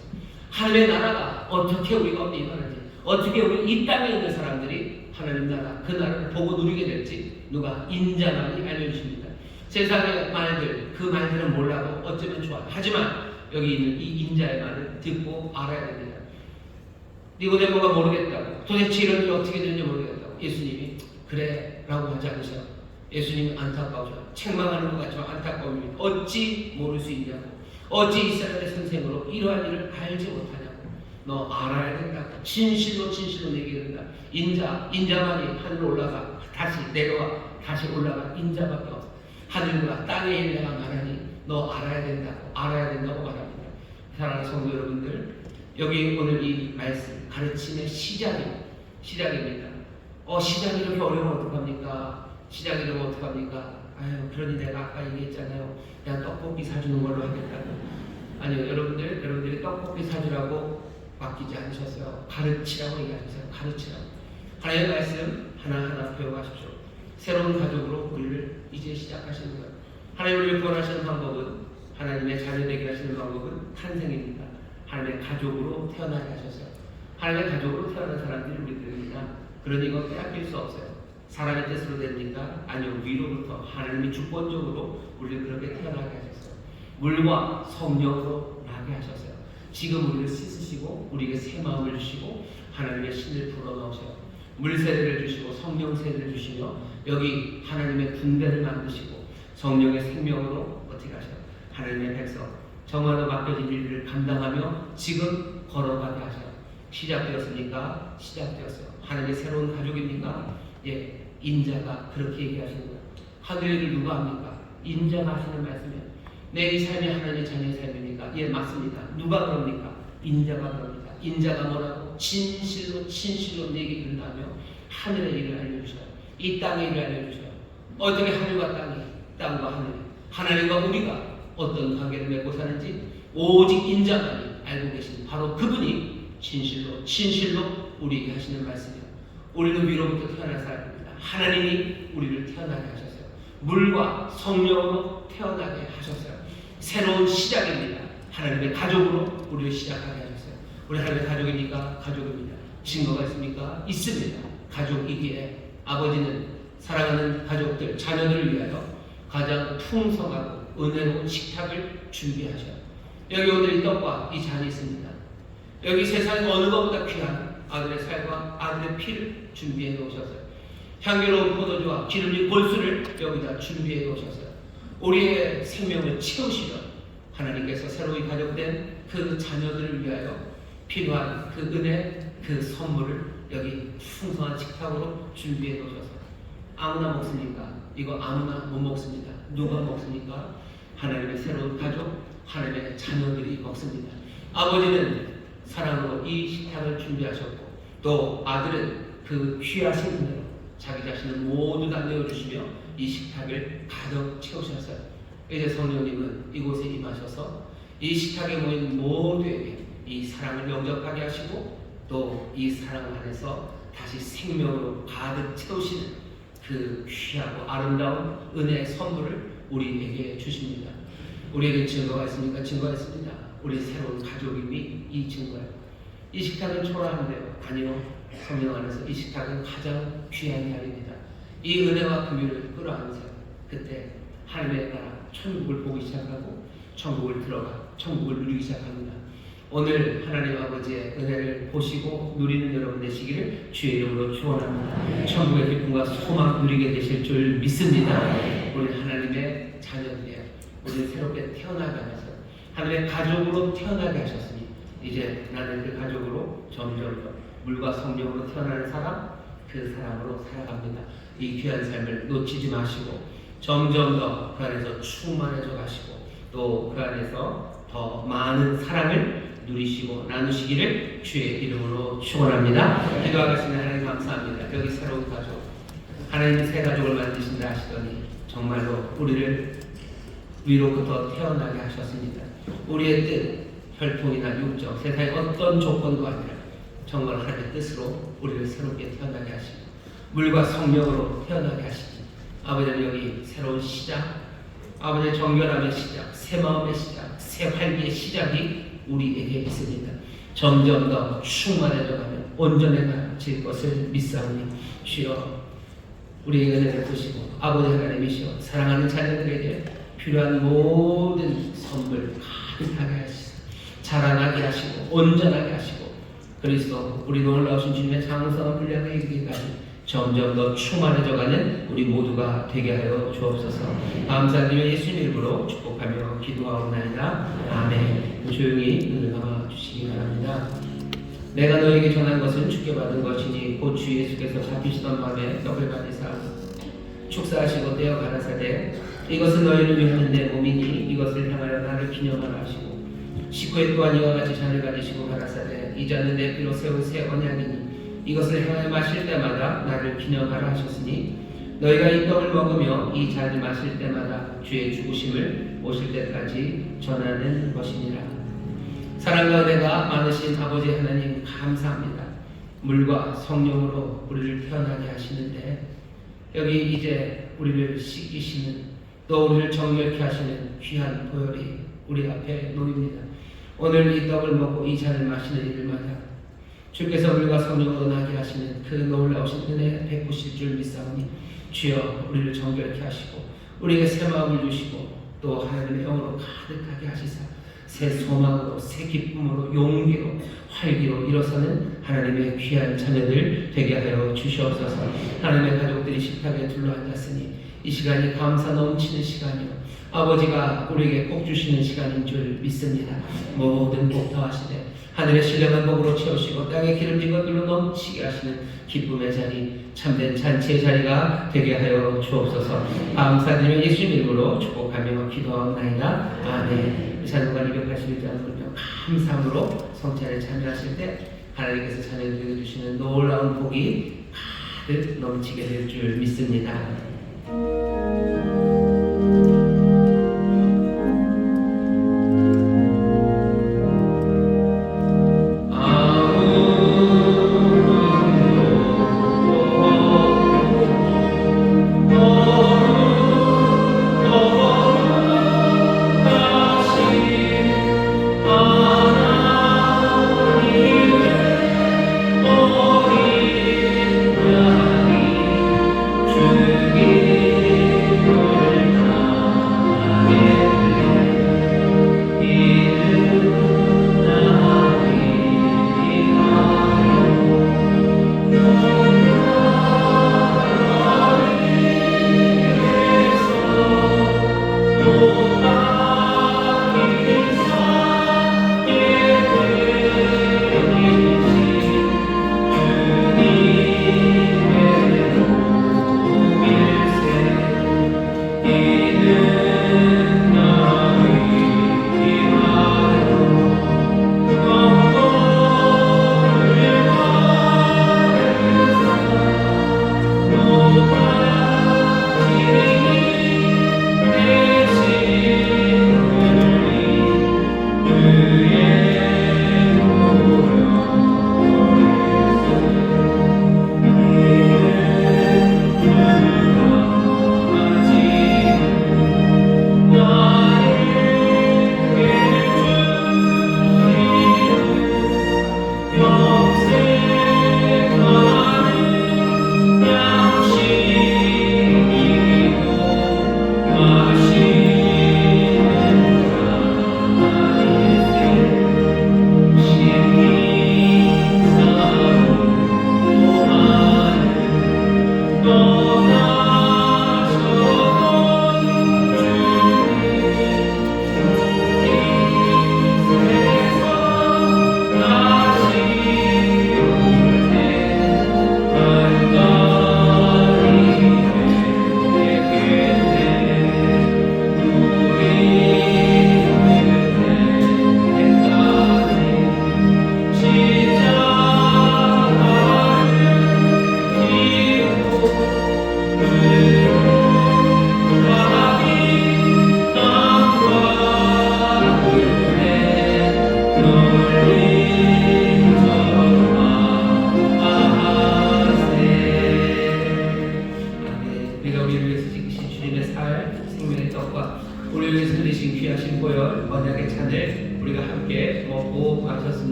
하늘의 나라가 어떻게 우리가 임하는지 어떻게 우리 이 땅에 있는 사람들이 하나님 나라 그 나라를 보고 누리게 될지 누가 인자만이 알려주십니다. 세상의 말들 그 말들은 몰라도 어쩌면 좋아요. 하지만 여기 있는 이 인자의 말을 듣고 알아야 됩니다. 니고데모가 모르겠다고 도대체 이런 일이 어떻게 되는지 모르겠다고 예수님이 그래 라고 하지 않으셔요. 예수님은 안타까우셔요. 책망하는 것 같지만 안타까움입니다. 어찌 모를 수 있냐고 어찌 이스라엘의 선생으로 이러한 일을 알지 못하냐고 너 알아야 된다. 진실로 내게 된다. 인자만이 하늘로 올라가 다시 내려와 다시 올라가 인자밖에 없어. 하늘과 땅의 인자가 말하니 너 알아야 된다고 말합니다. 사랑하는 성도 여러분들, 여기 오늘 이 말씀 가르침의 시작입니다. 시작이 이렇게 어려우면 어떡합니까? 아유, 그러니 내가 아까 얘기했잖아요. 그냥 떡볶이 사주는 걸로 하겠다고. 아니요, 여러분들이 떡볶이 사주라고 맡기지 않으셨어요. 가르치라고 얘기하셨어요. 가르치라고. 하나님의 말씀 하나하나 배워가십시오. 새로운 가족으로 우리를 이제 시작하시는 거예요. 하나님 우리를 구원하시는 방법은, 하나님의 자녀되게 하시는 방법은 탄생입니다. 하나님의 가족으로 태어나게 하셨어요. 하나님의 가족으로 태어난 사람들이 우리들입니다. 그러니 이거 빼앗길 수 없어요. 사람의 뜻으로 됩니까? 아니요, 위로부터 하나님이 주권적으로 우리를 그렇게 태어나게 하셨어요. 물과 성령으로 나게 하셨어요. 지금 우리를 씻으시고 우리에게 새 마음을 주시고 하나님의 신을 불어넣으셔요. 물세례를 주시고 성령 세례를 주시며 여기 하나님의 군대를 만드시고 성령의 생명으로 어떻게 하셔요? 하나님의 백성 정화로 맡겨진 일들을 감당하며 지금 걸어가게 하셔요. 시작되었습니까? 시작되었어요. 하나님의 새로운 가족입니까? 예, 인자가 그렇게 얘기하시는 거예요. 하늘의 일을 누가 합니까? 인자가 하시는 말씀이에요. 내 이 삶이 하나님의 자녀의 삶입니까? 예, 맞습니다. 누가 그럽니까? 인자가 그럽니다. 인자가 뭐라고? 진실로 내게 이른다며 하늘의 일을 알려주셔요. 이 땅의 일을 알려주셔요. 어떻게 하늘과 땅이, 땅과 하늘이, 하나님과 우리가 어떤 관계를 맺고 사는지 오직 인자만이 알고 계신 바로 그분이 진실로 우리에게 하시는 말씀이에요. 우리는 위로부터 태어난 사람입니다. 하나님이 우리를 태어나게 하셨어요. 물과 성령으로 태어나게 하셨어요. 새로운 시작입니다. 하나님의 가족으로 우리를 시작하게 하셨어요. 우리 하나님의 가족입니까? 가족입니다. 증거가 있습니까? 있습니다. 가족이기에 아버지는 사랑하는 가족들, 자녀들을 위하여 가장 풍성하고 은혜로운 식탁을 준비하셔요. 여기 오늘 이 떡과 이 잔이 있습니다. 여기 세상에 어느 것보다 귀한 아들의 살과 아들의 피를 준비해 놓으셨어요. 향기로운 포도주와 기름진 골수를 여기다 준비해 놓으셨어요. 우리의 생명을 채우시려 하나님께서 새로이 가족된 그 자녀들을 위하여 필요한 그 은혜, 그 선물을 여기 풍성한 식탁으로 준비해 놓으셨어요. 아무나 먹습니까? 이거 아무나 못 먹습니다. 누가 먹습니까? 하나님의 새로운 가족, 하나님의 자녀들이 먹습니다. 아버지는 사랑으로 이 식탁을 준비하셨고 또 아들은 그 귀하신 은혜로 자기 자신을 모두 다 내어주시며 이 식탁을 가득 채우셨어요. 이제 성령님은 이곳에 임하셔서 이 식탁에 모인 모두에게 이 사랑을 영접하게 하시고 또 이 사랑 안에서 다시 생명으로 가득 채우시는 그 귀하고 아름다운 은혜의 선물을 우리에게 주십니다. 우리에게 증거가 있습니까? 증거가 있습니다. 우리 새로운 가족임이 이 증거예요. 이 식탁은 초라한데요. 아니요. 성령 안에서 이 식탁은 가장 귀한 자리입니다. 이 은혜와 긍휼을 끌어안으세요. 그때 하나님의 나라 천국을 보기 시작하고 천국을 들어가 천국을 누리기 시작합니다. 오늘 하나님 아버지의 은혜를 보시고 누리는 여러분 되시기를 주의 이름으로 축원합니다. 천국의 기쁨과 소망 누리게 되실 줄 믿습니다. 우리 하나님의 자녀들이에요. 우리는 새롭게 태어나게 하셔서 하나님의 가족으로 태어나게 하셨으니 이제 나는 그 가족으로 점점 더 물과 성령으로 태어나는 사람, 그 사람으로 살아갑니다. 이 귀한 삶을 놓치지 마시고 점점 더 그 안에서 충만해져 가시고 또 그 안에서 더 많은 사랑을 누리시고 나누시기를 주의 이름으로 축원합니다. 기도하겠습니다. 하나님 감사합니다. 여기 새로운 가족, 하나님이 새 가족을 만드신다 하시더니 정말로 우리를 위로부터 태어나게 하셨습니다. 우리의 뜻, 혈통이나 육적, 세상의 어떤 조건도 아니라 정말 하나님의 뜻으로 우리를 새롭게 태어나게 하시고 물과 성령으로 태어나게 하시니 아버지는 여기 새로운 시작, 아버지의 정결함의 시작, 새 마음의 시작, 새 활기의 시작이 우리에게 있습니다. 점점 더 충만해져가면 온전해질 것을 믿사오니 주여 우리의 은혜를 보시고 아버지 하나님이시여 사랑하는 자녀들에게 필요한 모든 선물 가득하게 하시고 자라나게 하시고 온전하게 하시고 그리스도 우리 놀라우신 주님의 장성한 분량에 이르기까지 점점 더 충만해져가는 우리 모두가 되게 하여 주옵소서. 감사드리며 예수님 이름으로 축복하며 기도하옵나이다. 아멘. 조용히 눈을 감아 주시기 바랍니다. 내가 너에게 전한 것은 주께 받은 것이니 곧 주 예수께서 잡히시던 밤에 떡을 받으사 축사하시고 떼어 가라사대 이것은 너희를 위하는 내 몸이니 이것을 향하여 나를 기념하라 하시고 식후에 또한 이와 같이 잔을 가지시고 가라사대 이 잔은 내 피로 세운 새 언약이니 이것을 향하여 마실 때마다 나를 기념하라 하셨으니 너희가 이 떡을 먹으며 이 잔을 마실 때마다 주의 죽으심을 오실 때까지 전하는 것이니라. 사랑과 은혜가 많으신 아버지 하나님 감사합니다. 물과 성령으로 우리를 태어나게 하시는데 여기 이제 우리를 씻기시는 또 우리를 정결케 하시는 귀한 보혈이 우리 앞에 놓입니다. 오늘 이 떡을 먹고 이 잔을 마시는 일마다 주께서 물과 성령으로 나게 하시는 그 놀라우신 은혜 베푸실 줄 믿사오니 주여 우리를 정결케 하시고 우리에게 새 마음을 주시고 또 하나님의 영으로 가득하게 하시사 새 소망으로 새 기쁨으로 용기로 활기로 일어서는 하나님의 귀한 자녀들 되게 하여 주시옵소서. 하나님의 가족들이 식탁에 둘러앉았으니 이 시간이 감사 넘치는 시간이요 아버지가 우리에게 복 주시는 시간인 줄 믿습니다. 모든 복 더하시되 하늘의 신령한 복으로 채우시고 땅의 기름진 것들로 넘치게 하시는 기쁨의 자리 참된 잔치의 자리가 되게 하여 주옵소서. 감사드리며 예수님 이름으로 축복하며 기도하옵나이다. 아멘. 찬송가 281장 감사함으로 성찬에 참여하실 때 하나님께서 자녀들에게 주시는 놀라운 복이 가득 넘치게 될 줄 믿습니다.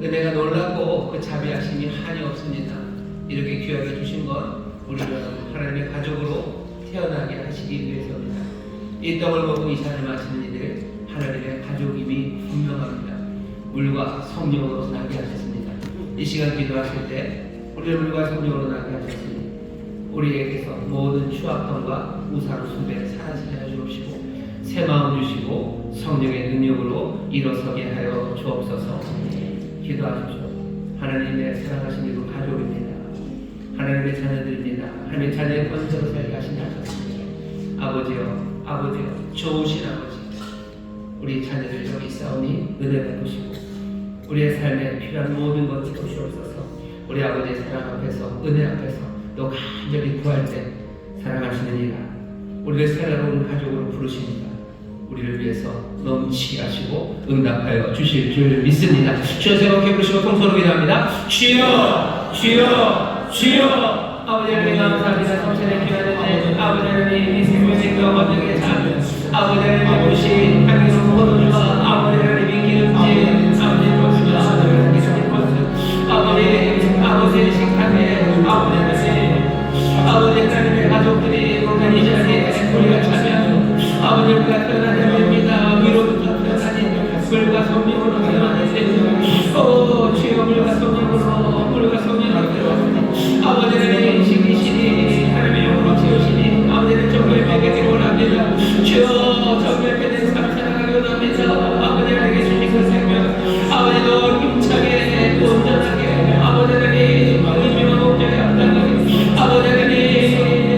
은혜가 놀랍고 그 자비하심이 한이 없습니다. 이렇게 귀하게 주신 건 우리가 하나님의 가족으로 태어나게 하시기 위해서입니다. 이 떡을 먹고 이 잔을 마시는 이들 하나님의 가족임이 분명합니다. 물과 성령으로 나게 하셨습니다. 이 시간 기도하실 때 우리를 물과 성령으로 나게 하셨으니 우리에게서 모든 추악함과 우상 숭배 사라지게 하여 주옵시고 새 마음 주시고 성령의 능력으로 일어서게 하여 주옵소서. 기도하십시오. 하나님의 사랑하신 그 가족입니다. 하나님의 자녀들입니다. 하나님의 자녀의 권세로 살게 하신 하셨습니다. 아버지요, 좋으신 아버지, 우리 자녀들 여기 있사오니 은혜 베푸시고 우리의 삶에 필요한 모든 것을 주시옵소서. 우리 아버지의 사랑 앞에서, 은혜 앞에서 또 간절히 구할 때 사랑하시는 이가 우리를 새로운 가족으로 부르십니다. 우리를 위해서 넘치게 하시고 응답하여 주실 줄 믿습니다. 주여 새롭게 부르시고 통성으로 기도합니다. 주여, 주여, 주여. 아버지 하나님 감사합니다. 성찬의 귀하는데 아버지 하나님 이 생명의 경험하게 참 아버지 하나님 오신 향기로운 포도주와 아버지 하나님의 기름진 아버지 포도주와 아버지의 식탁에 아버지 하나님의 가족들이 오늘 이 자리에 우리가 차면 아버지 우리가 태어나야 됩니다. 위로부터 태어나니 물과 성령으로 태어나야 됩니다. 주여 물과 성령으로 태어나니 아버지 하나님 신이시니 하나님의 영으로 채우시니 아버지는 정말 베개기를 원합니다. 주여 정말 베는 삶 살아가기 원합니다. 아버지 하나님께 주신 그 생명 아버지도 힘차게 또 온전하게 아버지 하나님 의미와 목적에 앞당하게 아버지 하나님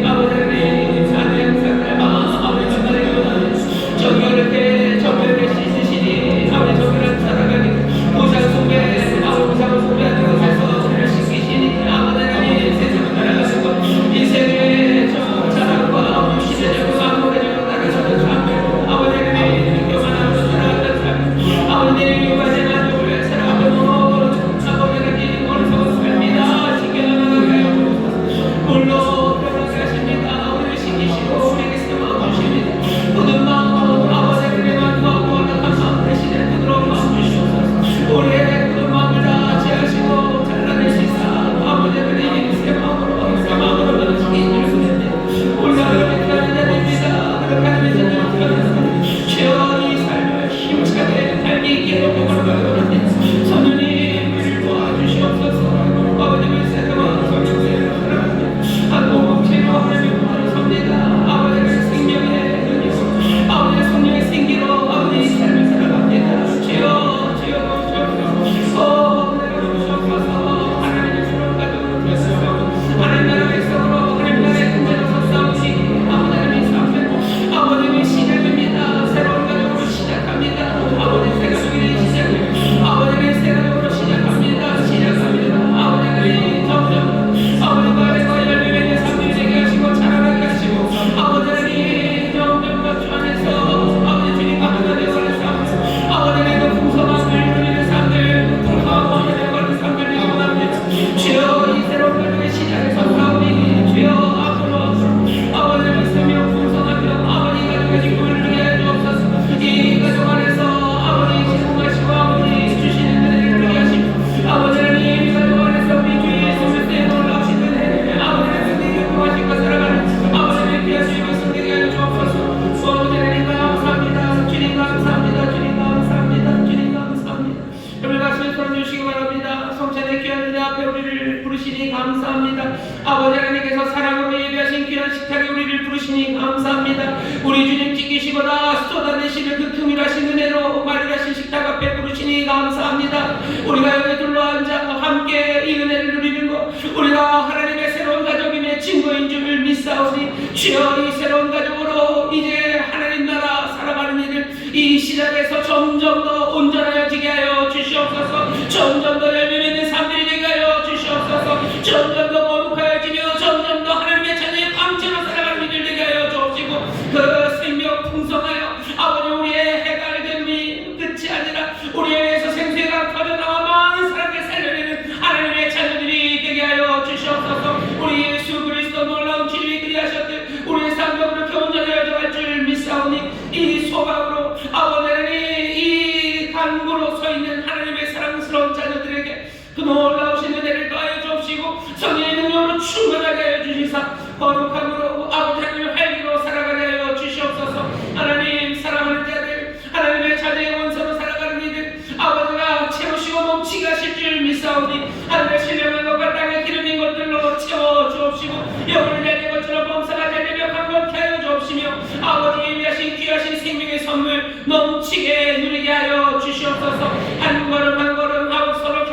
하나님 항상 닮아 아버지 정말에 원하는 정결하게 씻으시니 아버지 정결한 살아가기 보상 숭배 아버지 보상을 숭배하는 것에서 우리를 씻기시니 아버지 하나님 세상을 살아가는 것 인생의 자랑과 시대적으로 안목해주고 나가는 삶 아버지 하나님 교만함으로 살아가는 삶 아버지 내일까지 만족을 살아가는 아버지 하나님 어리석은 삶이다 지켜나가게 하여 물로 변하게 하십니다. 우리를 신기시고 우리에게 세워 주십니다. 모든 마음 아버지 하나님만 구하고 나가사 대신에 부드러운 마음 주시옵소서. 우리의 그 마음을 다 제하시고 잘라내시사 아버지 하나님 새 마음으로 변화시키는 줄 믿습니다. 우리가 그렇게 태어난 자들입니다. 그렇게 하나님의 자녀를 태어났습니다. 주여 이 삶을 힘차게 살기 있게 원합니다. 성령님 우리를 도와주시옵소서. 아버지의 새로운 성령을 사랑합니다. 한공동체로 하나님의 꿈을 섭니다. 아버지의 생명의 은혜로 아버지의 성령의 생기로 아버지의 삶을 살아갑니다. 주여 내가 주옵소서. 하나님의 새로운 가족으로 되었으며 하나님 나라 백성으로 하나님 나라의 군대로 섰사오니 아버지 하나님의 삶은 아버지의 시작입니다. 새로운 가족으로 시작합니다. 아버지 새 가족이 시작합니다. 아버지의 새 가족으로 시작합니다. 아버지 하나님 점점 아버지과 아래과 열매맺는 삶을 되게 하시고 자라나게 하시고 아버지 하나님 점점 더 주 안에서 아버지 주님과 하나 되어가는 삶 아버지 하나님 그 풍성함을 누리는 삶들 풍성한 원이 되어가는 삶을 되게 원합니다. 주여 이 새로운 가족의 시작을 선사오니 주여 앞으로 아버지 하나님 생명 풍성하며 아버지 가족의 기쁨을 누리게 하여 주옵소서. 이 가족 안에서 아버지 제공하시고 아버지 주시는 은혜를 누리게 하시고 아버지 하나님 이 가족 안에서 우리 주 예수 그리스도의 놀라우신 은혜 아버지 하나님 경공하신 것 살아가는 아버지 하나님 귀한 주님의 성경에 하여 주옵소서. 아버지 하나님 감사합니다. 주님 감사합니다. 주님 감사합니다. 주님 감사합니다. 여러분 가슴에 손 주시기 바랍니다. 성찬의 귀한 은혜 앞에 우리를 부르시니 감사합니다. 아버지 하나님께서 사랑으로 예배하신 귀한 식탁에 우리를 부르시니 감사합니다. 우리 주님 지키시거나 쏟아내시는 그 긍휼하신 은혜로 마련하신 식탁 앞에 부르시니 감사합니다. 우리가 여기 둘러앉아 함께 이 은혜를 누리는 것 우리가 하나님의 새로운 가족임의 증거인 줄 믿사오니 주여 이 새로운 가족으로 이제 하나님 나라 살아가는 일을 이 시작에서 점점 더 온전하여지게 하여 주시옵소서. 점점 더 열매맺는 삶들이 되게 하여 주시옵소서. 점점 더 거룩하여지며 점점 더 하나님의 자녀의 방체로 살아가는 일을 되게 하여 주옵시고 그 생명 풍성하여 아버지 우리의 해갈됨이 끝이 아니라 우리에 의해서 생수가 터져나와 많은 사람을 살려내는 하나님의 자녀들이 되게 하여 주시옵소서. 우리 예수 그리스도 놀라운 주님이 그리하셨듯 우리의 삶도 그렇게 온전해져 줄 믿사오니 이 소망으로 아버지 하나님 이 간구로 서 있는 하나님의 사랑스러운 자녀들에게 그 놀라우신 은혜를 더하여 주옵시고 성령의 능력으로 충만하게 하여 주시사 거룩함으로 아버지 하나님의 활기로 살아가게 하여 주시옵소서. 하나님 사랑하는 자들 하나님의 자녀의 원서로 살아가는 이들 아버지가 채우시고 넘치게 하실 줄 믿사오니 하늘의 신령한 것과 땅의 기름인 것들로 채워 주옵시고 영혼을 달린 것처럼 범사가 달리며 강건케 하여 주옵시며 아버지 예비하신 귀하신 생명의 선물 넘치게 누리게 하여 주시옵소서. 한 걸음 한 걸음 아버지 서로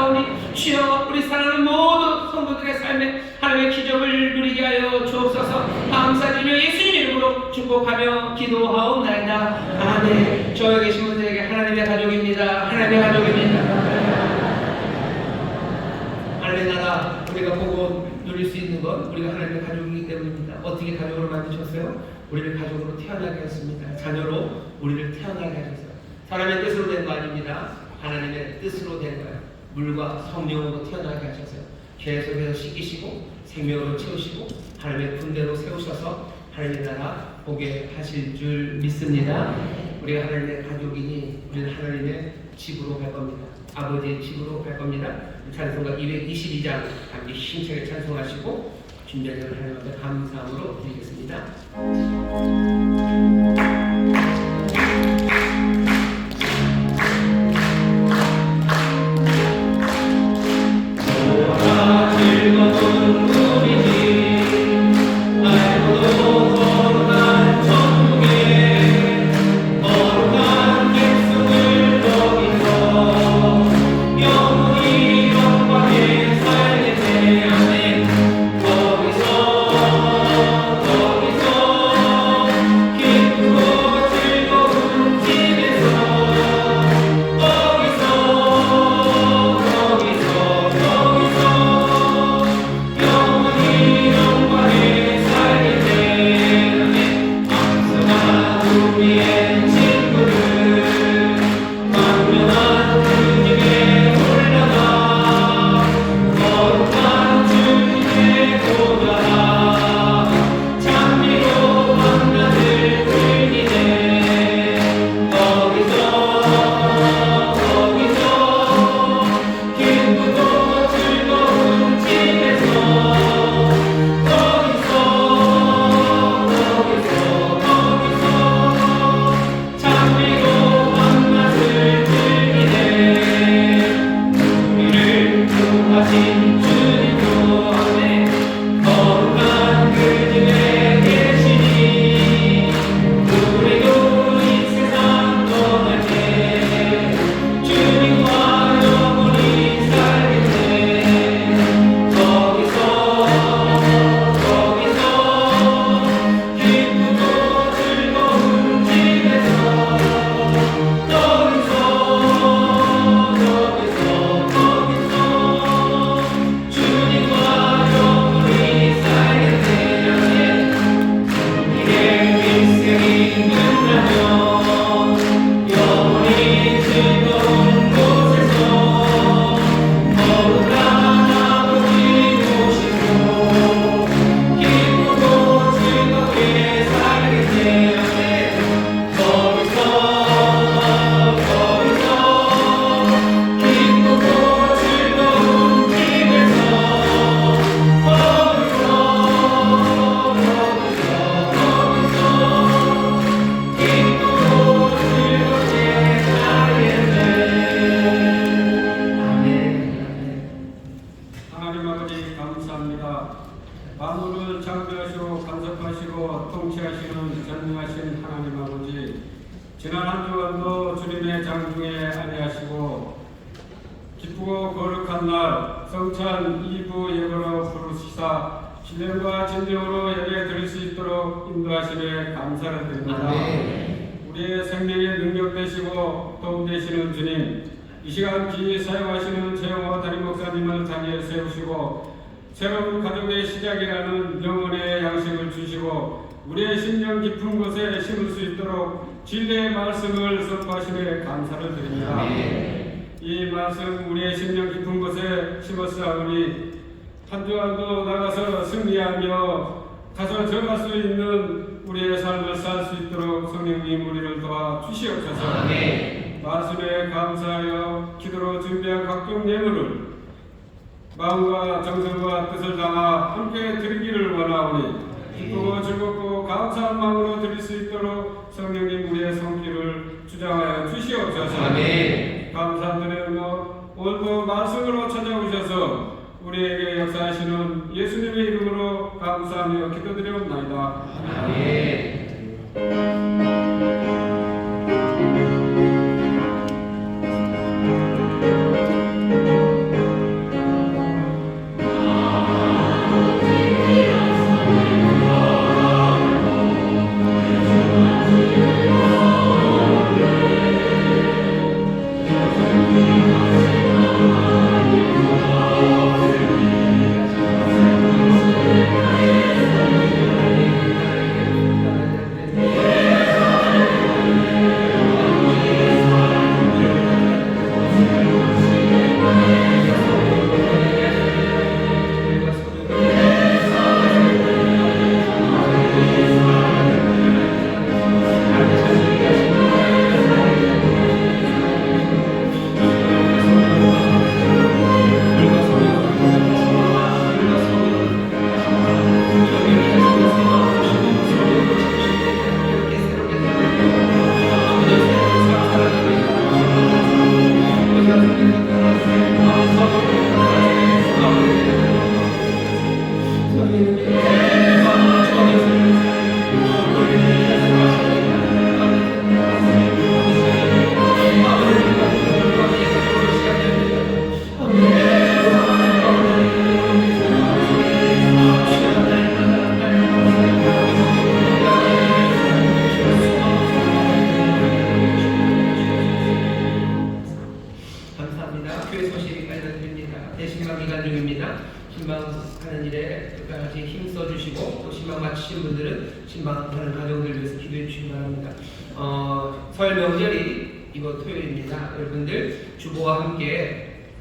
감사하오니 주여 우리 사랑하는 모든 성도들의 삶에 하나님의 기적을 누리게 하여 주옵소서. 감사드리며 예수님 이름으로 축복하며 기도하옵나이다. 아멘. 저에 계신 분들에게 하나님의 가족입니다. 하나님의 가족입니다. 하나님의 나라 우리가 보고 누릴 수 있는 건 우리가 하나님의 가족이기 때문입니다. 어떻게 가족으로 만드셨어요? 우리를 가족으로 태어나게 하셨습니다. 자녀로 우리를 태어나게 하셨어요. 사람의 뜻으로 된 거 아닙니다. 하나님의 뜻으로 된 거예요. 물과 성령으로 태어나게 하셨어요. 계속해서 씻기시고 생명으로 채우시고 하나님의 군대로 세우셔서 하나님의 나라 보게 하실 줄 믿습니다. 우리가 하나님의 가족이니 우리는 하나님의 집으로 갈 겁니다. 아버지의 집으로 갈 겁니다. 찬송가 222장 함께 힘차게 찬송하시고 준비하는 하나님께 감사함으로 드리겠습니다. 만물을 창조하시고 간섭하시고 통치하시는 전능하신 하나님 아버지, 지난 한 주간도 주님의 장중에 안위하시고 기쁘고 거룩한 날 성찬 2부 예배로 부르시사 신령과 진정으로 예배 드릴 수 있도록 인도하시며 감사를 드립니다. 우리의 생명의 능력 되시고 도움 되시는 주님, 이 시간 귀히 사용하시는 최영호 담임 목사님을 자리에 세우시고 새로운 가족의 시작이라는 영혼의 양식을 주시고 우리의 심령 깊은 곳에 심을 수 있도록 진리의 말씀을 선포하시며 감사를 드립니다. 이 말씀 우리의 심령 깊은 곳에 심었사오니 한 주간도 나가서 승리하며 가서 정할 수 있는 우리의 삶을 살 수 있도록 성령님 우리를 도와 주시옵소서. 말씀에 감사하여 기도로 준비한 각종 예물을 마음과 정성과 뜻을 담아 함께 드리기를 원하오니 기쁘고 즐겁고 감사한 마음으로 드릴 수 있도록 성령님 우리의 손길을 주장하여 주시옵소서. 감사드리며 오늘도 말씀으로 찾아오셔서 우리에게 역사하시는 예수님의 이름으로 감사하며 기도드리옵나이다. 아멘. 감사합니다. 교회 소식 알려드립니다. 대신방 기간 중입니다. 신방하는 일에 끝까지 힘써 주시고 또 신방 마치신 분들은 신방하는 가족들 위해서 기도해 주시기 바랍니다. 설 명절이 이번 토요일입니다. 여러분들 주보와 함께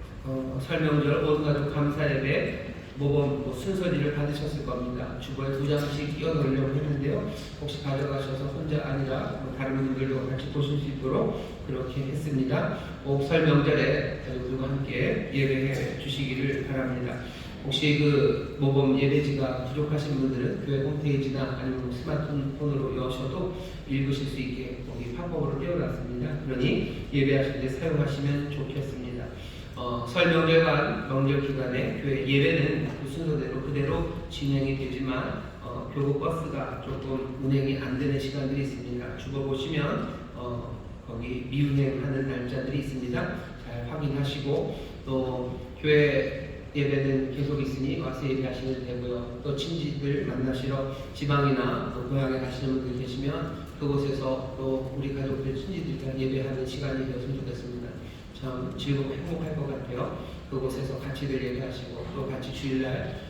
설 명절 온 가족 감사 예배 모범 순서지를 받으셨을 겁니다. 주보에 2장씩 끼워 넣으려고 했는데요. 혹시 가져가셔서 혼자 아니라 다른 분들도 같이 보실 수 있도록 그렇게 했습니다. 꼭 설 명절에 가족들과 함께 예배해 주시기를 바랍니다. 혹시 그 모범 예배지가 부족하신 분들은 교회 홈페이지나 아니면 스마트폰으로 여셔도 읽으실 수 있게 거기 팝업으로 띄워놨습니다. 그러니 예배하실 때 사용하시면 좋겠습니다. 설 명절간 명절 기간에 교회 예배는 그 순서대로 그대로 진행이 되지만 교구 버스가 조금 운행이 안 되는 시간들이 있습니다. 주보 보시면 거기 미운행하는 날짜들이 있습니다. 잘 확인하시고 또 교회 예배는 계속 있으니 와서 예배하시면 되고요. 또 친지들 만나시러 지방이나 또 고향에 가시는 분들 계시면 그곳에서 또 우리 가족들 친지들과 예배하는 시간이 되었으면 좋겠습니다. 참 즐겁고 행복할 것 같아요. 그곳에서 같이들 예배하시고 또 같이 주일날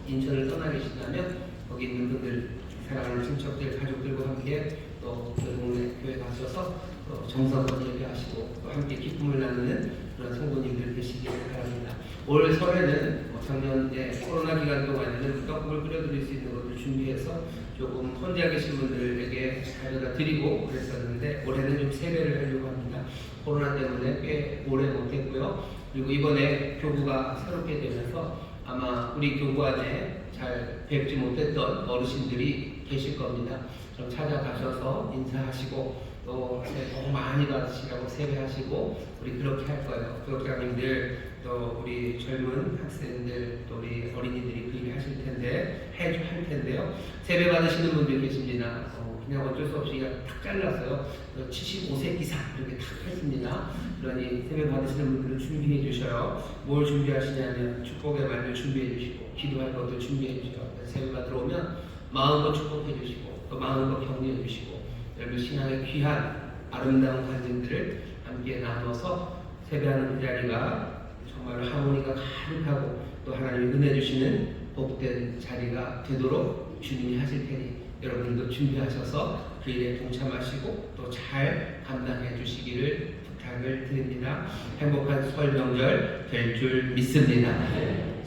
인천을 떠나 계신다면 거기 있는 분들 사랑하는 친척들 가족들과 함께 또 그 동네 교회 가셔서 정성껏 예배하시고 또 함께 기쁨을 나누는 그런 성도님들 되시길 바랍니다. 올 설에는 작년에 코로나 기간 동안에는 떡국을 끓여드릴 수 있는 것을 준비해서 조금 혼자 계신 분들에게 가져다 드리고 그랬었는데 올해는 좀 세배를 하려고 합니다. 코로나 때문에 꽤 오래 못했고요. 그리고 이번에 교구가 새롭게 되면서 아마 우리 교구 안에 잘 뵙지 못했던 어르신들이 계실 겁니다. 좀 찾아가셔서 인사하시고 또 새해 복 많이 받으시라고 세배하시고 우리 그렇게 할 거예요. 교육장님들 또 우리 젊은 학생들 또 우리 어린이들이 그 일을 하실 텐데 할 텐데요. 세배 받으시는 분들 계십니다. 그냥 어쩔 수 없이 그냥 탁 잘랐어요. 75세 이상 이렇게 탁 했습니다. 그러니 세배 받으시는 분들은 준비해 주셔요. 뭘 준비하시냐면 축복의 말을 준비해 주시고 기도할 것도 준비해 주셔요. 세배 받으러 오면 마음껏 축복해 주시고 또 마음껏 격려해 주시고 여러분 신앙의 귀한 아름다운 간증들을 함께 나눠서 세배하는 그 자리가 정말 하모니가 가득하고 또 하나님이 은혜 주시는 복된 자리가 되도록 주님이 하실 테니 여러분들도 준비하셔서 그 일에 동참하시고 또 잘 감당해 주시기를 부탁을 드립니다. 행복한 설 명절 될 줄 믿습니다.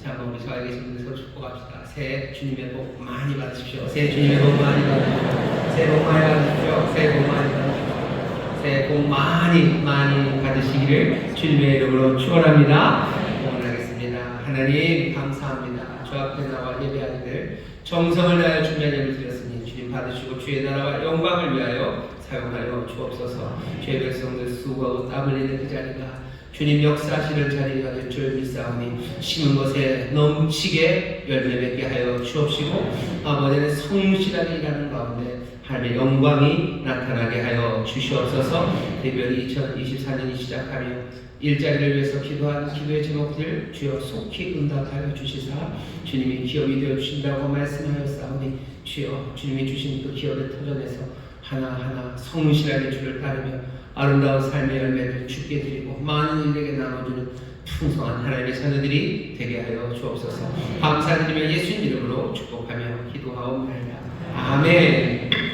자, 한번 우리 저에 계신 분들 서로 축복합시다. 새해 주님의 복 많이 받으십시오. 새해 주님의 복 많이 받으십시오. 새해 복 많이 받으십시오. 새해 복 많이 받으십시오. 새해 복 많이 받으시기를 주님의 이름으로 축원합니다. 응원하겠습니다. 하나님 감사합니다. 주 앞에 나와 예배하기를 정성을 다하여 준비한 예를 드렸으니 주님 받으시고 주의 나라와 영광을 위하여 사용하여 주옵소서. 주의 백성들 수고하고 땀 흘리는 그 자리가 주님 역사하시는 자리가 될 줄 믿사오니 심은 것에 넘치게 열매 맺게 하여 주옵시고 아버지는 성실하게 일하는 가운데 하나님의 영광이 나타나게 하여 주시옵소서. 특별히 2024년이 시작하며 일자리를 위해서 기도한 기도의 제목들 주여 속히 응답하여 주시사 주님이 기업이 되어 주신다고 말씀하였사오니 주여 주님이 주신 그 기업의 터전에서 하나하나 성실하게 주를 따르며 아름다운 삶의 열매를 주께 드리고 많은 이들에게 나눠주는 풍성한 하나님의 자녀들이 되게 하여 주옵소서. 감사드리며 예수님 이름으로 축복하며 기도하옵나이다. 아멘. 주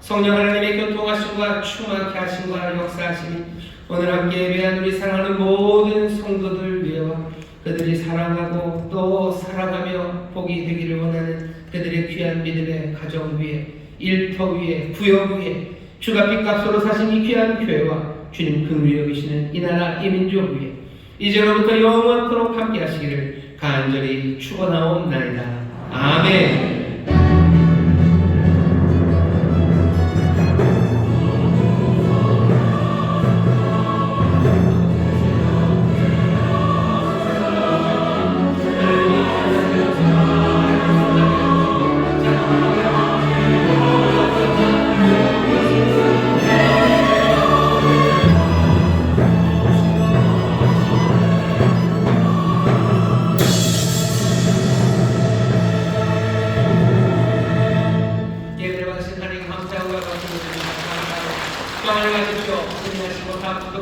성령 하나님의 교통하심과 충만케 하심과 역사하심이 오늘 함께 예배한 우리 사랑하는 모든 성도들 위에와 그들이 사랑하고 또 살아가며 복이 되기를 원하는 그들의 귀한 믿음의 가정 위에, 일터 위에, 구역 위에, 주가 빚값으로 사신 이 귀한 교회와 주님 긍휼히 여기시는 이 나라 이 민족 위에 이제로부터 영원토록 함께 하시기를 간절히 축원하옵나이다. 아멘.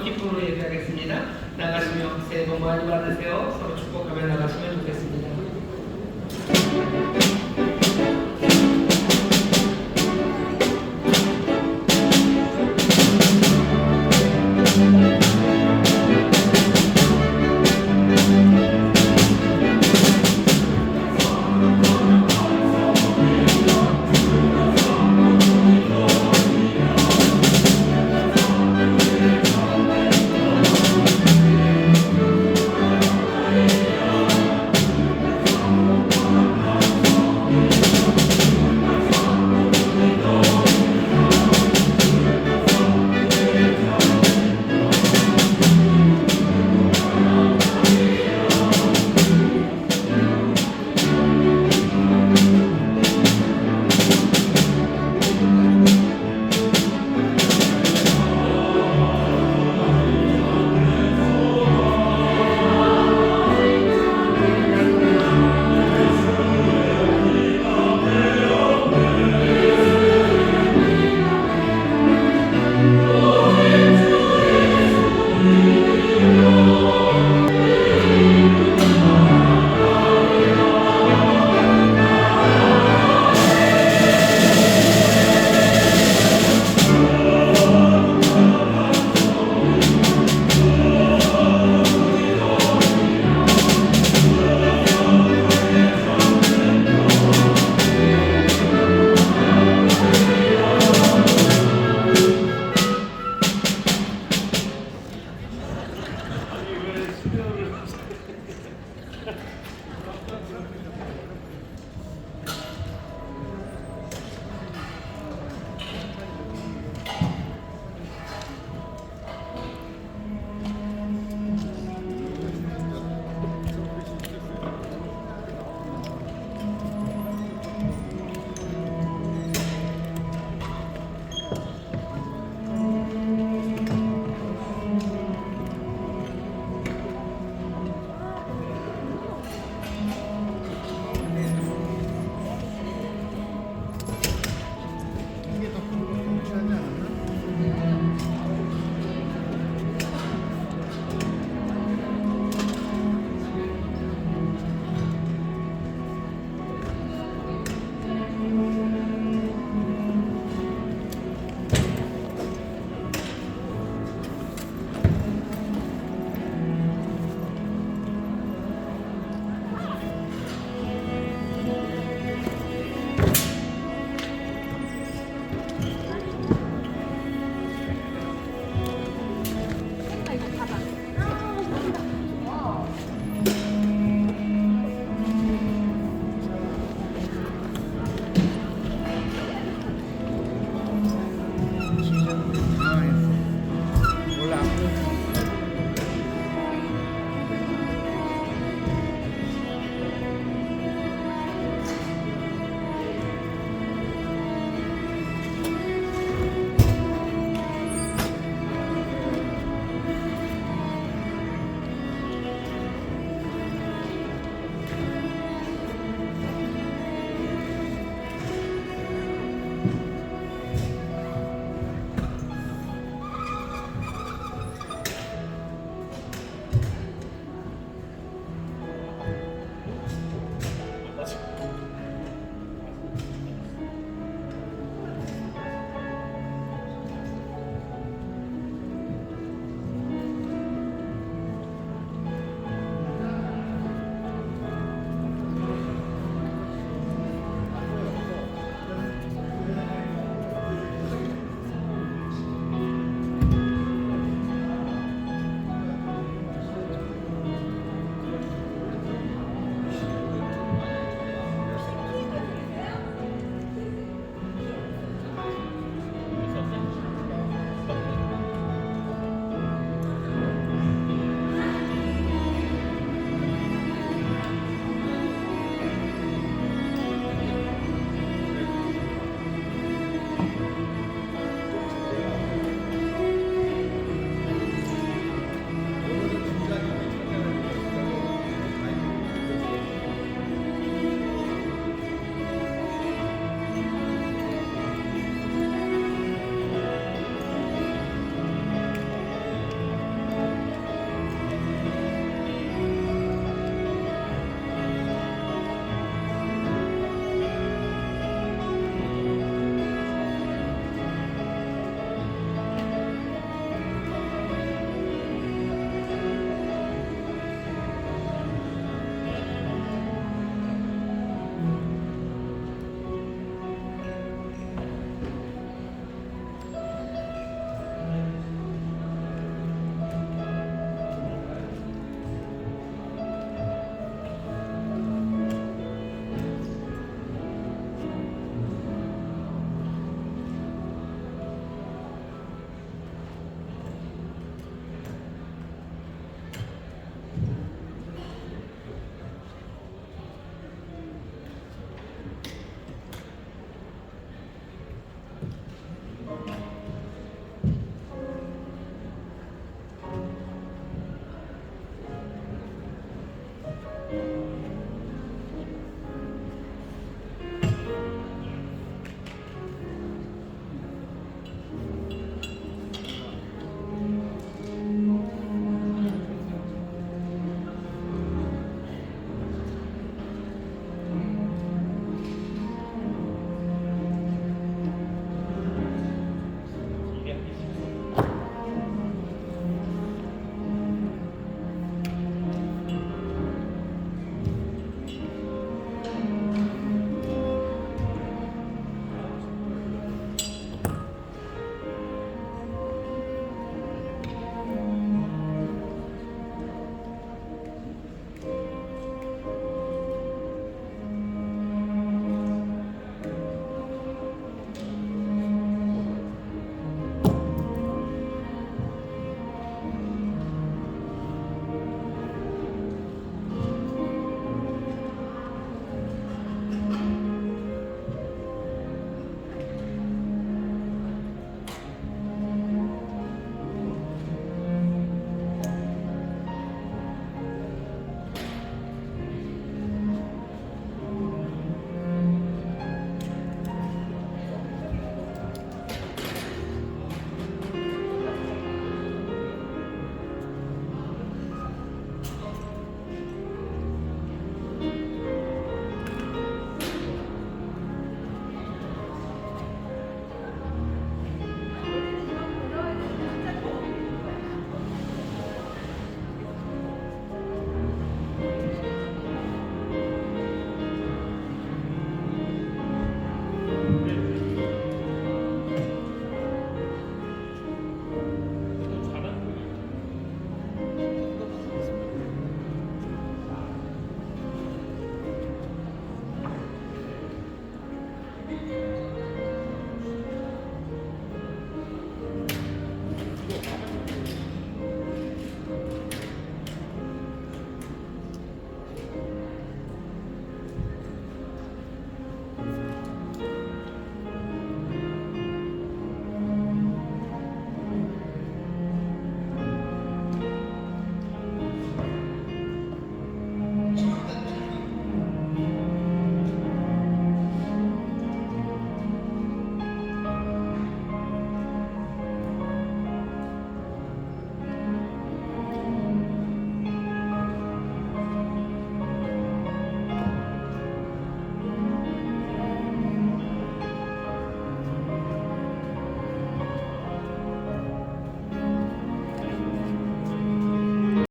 기쁨으로 예배하겠습니다. 나가시며 새해 복 많이 받으세요. 서로 축복하며 나가시면 좋겠습니다.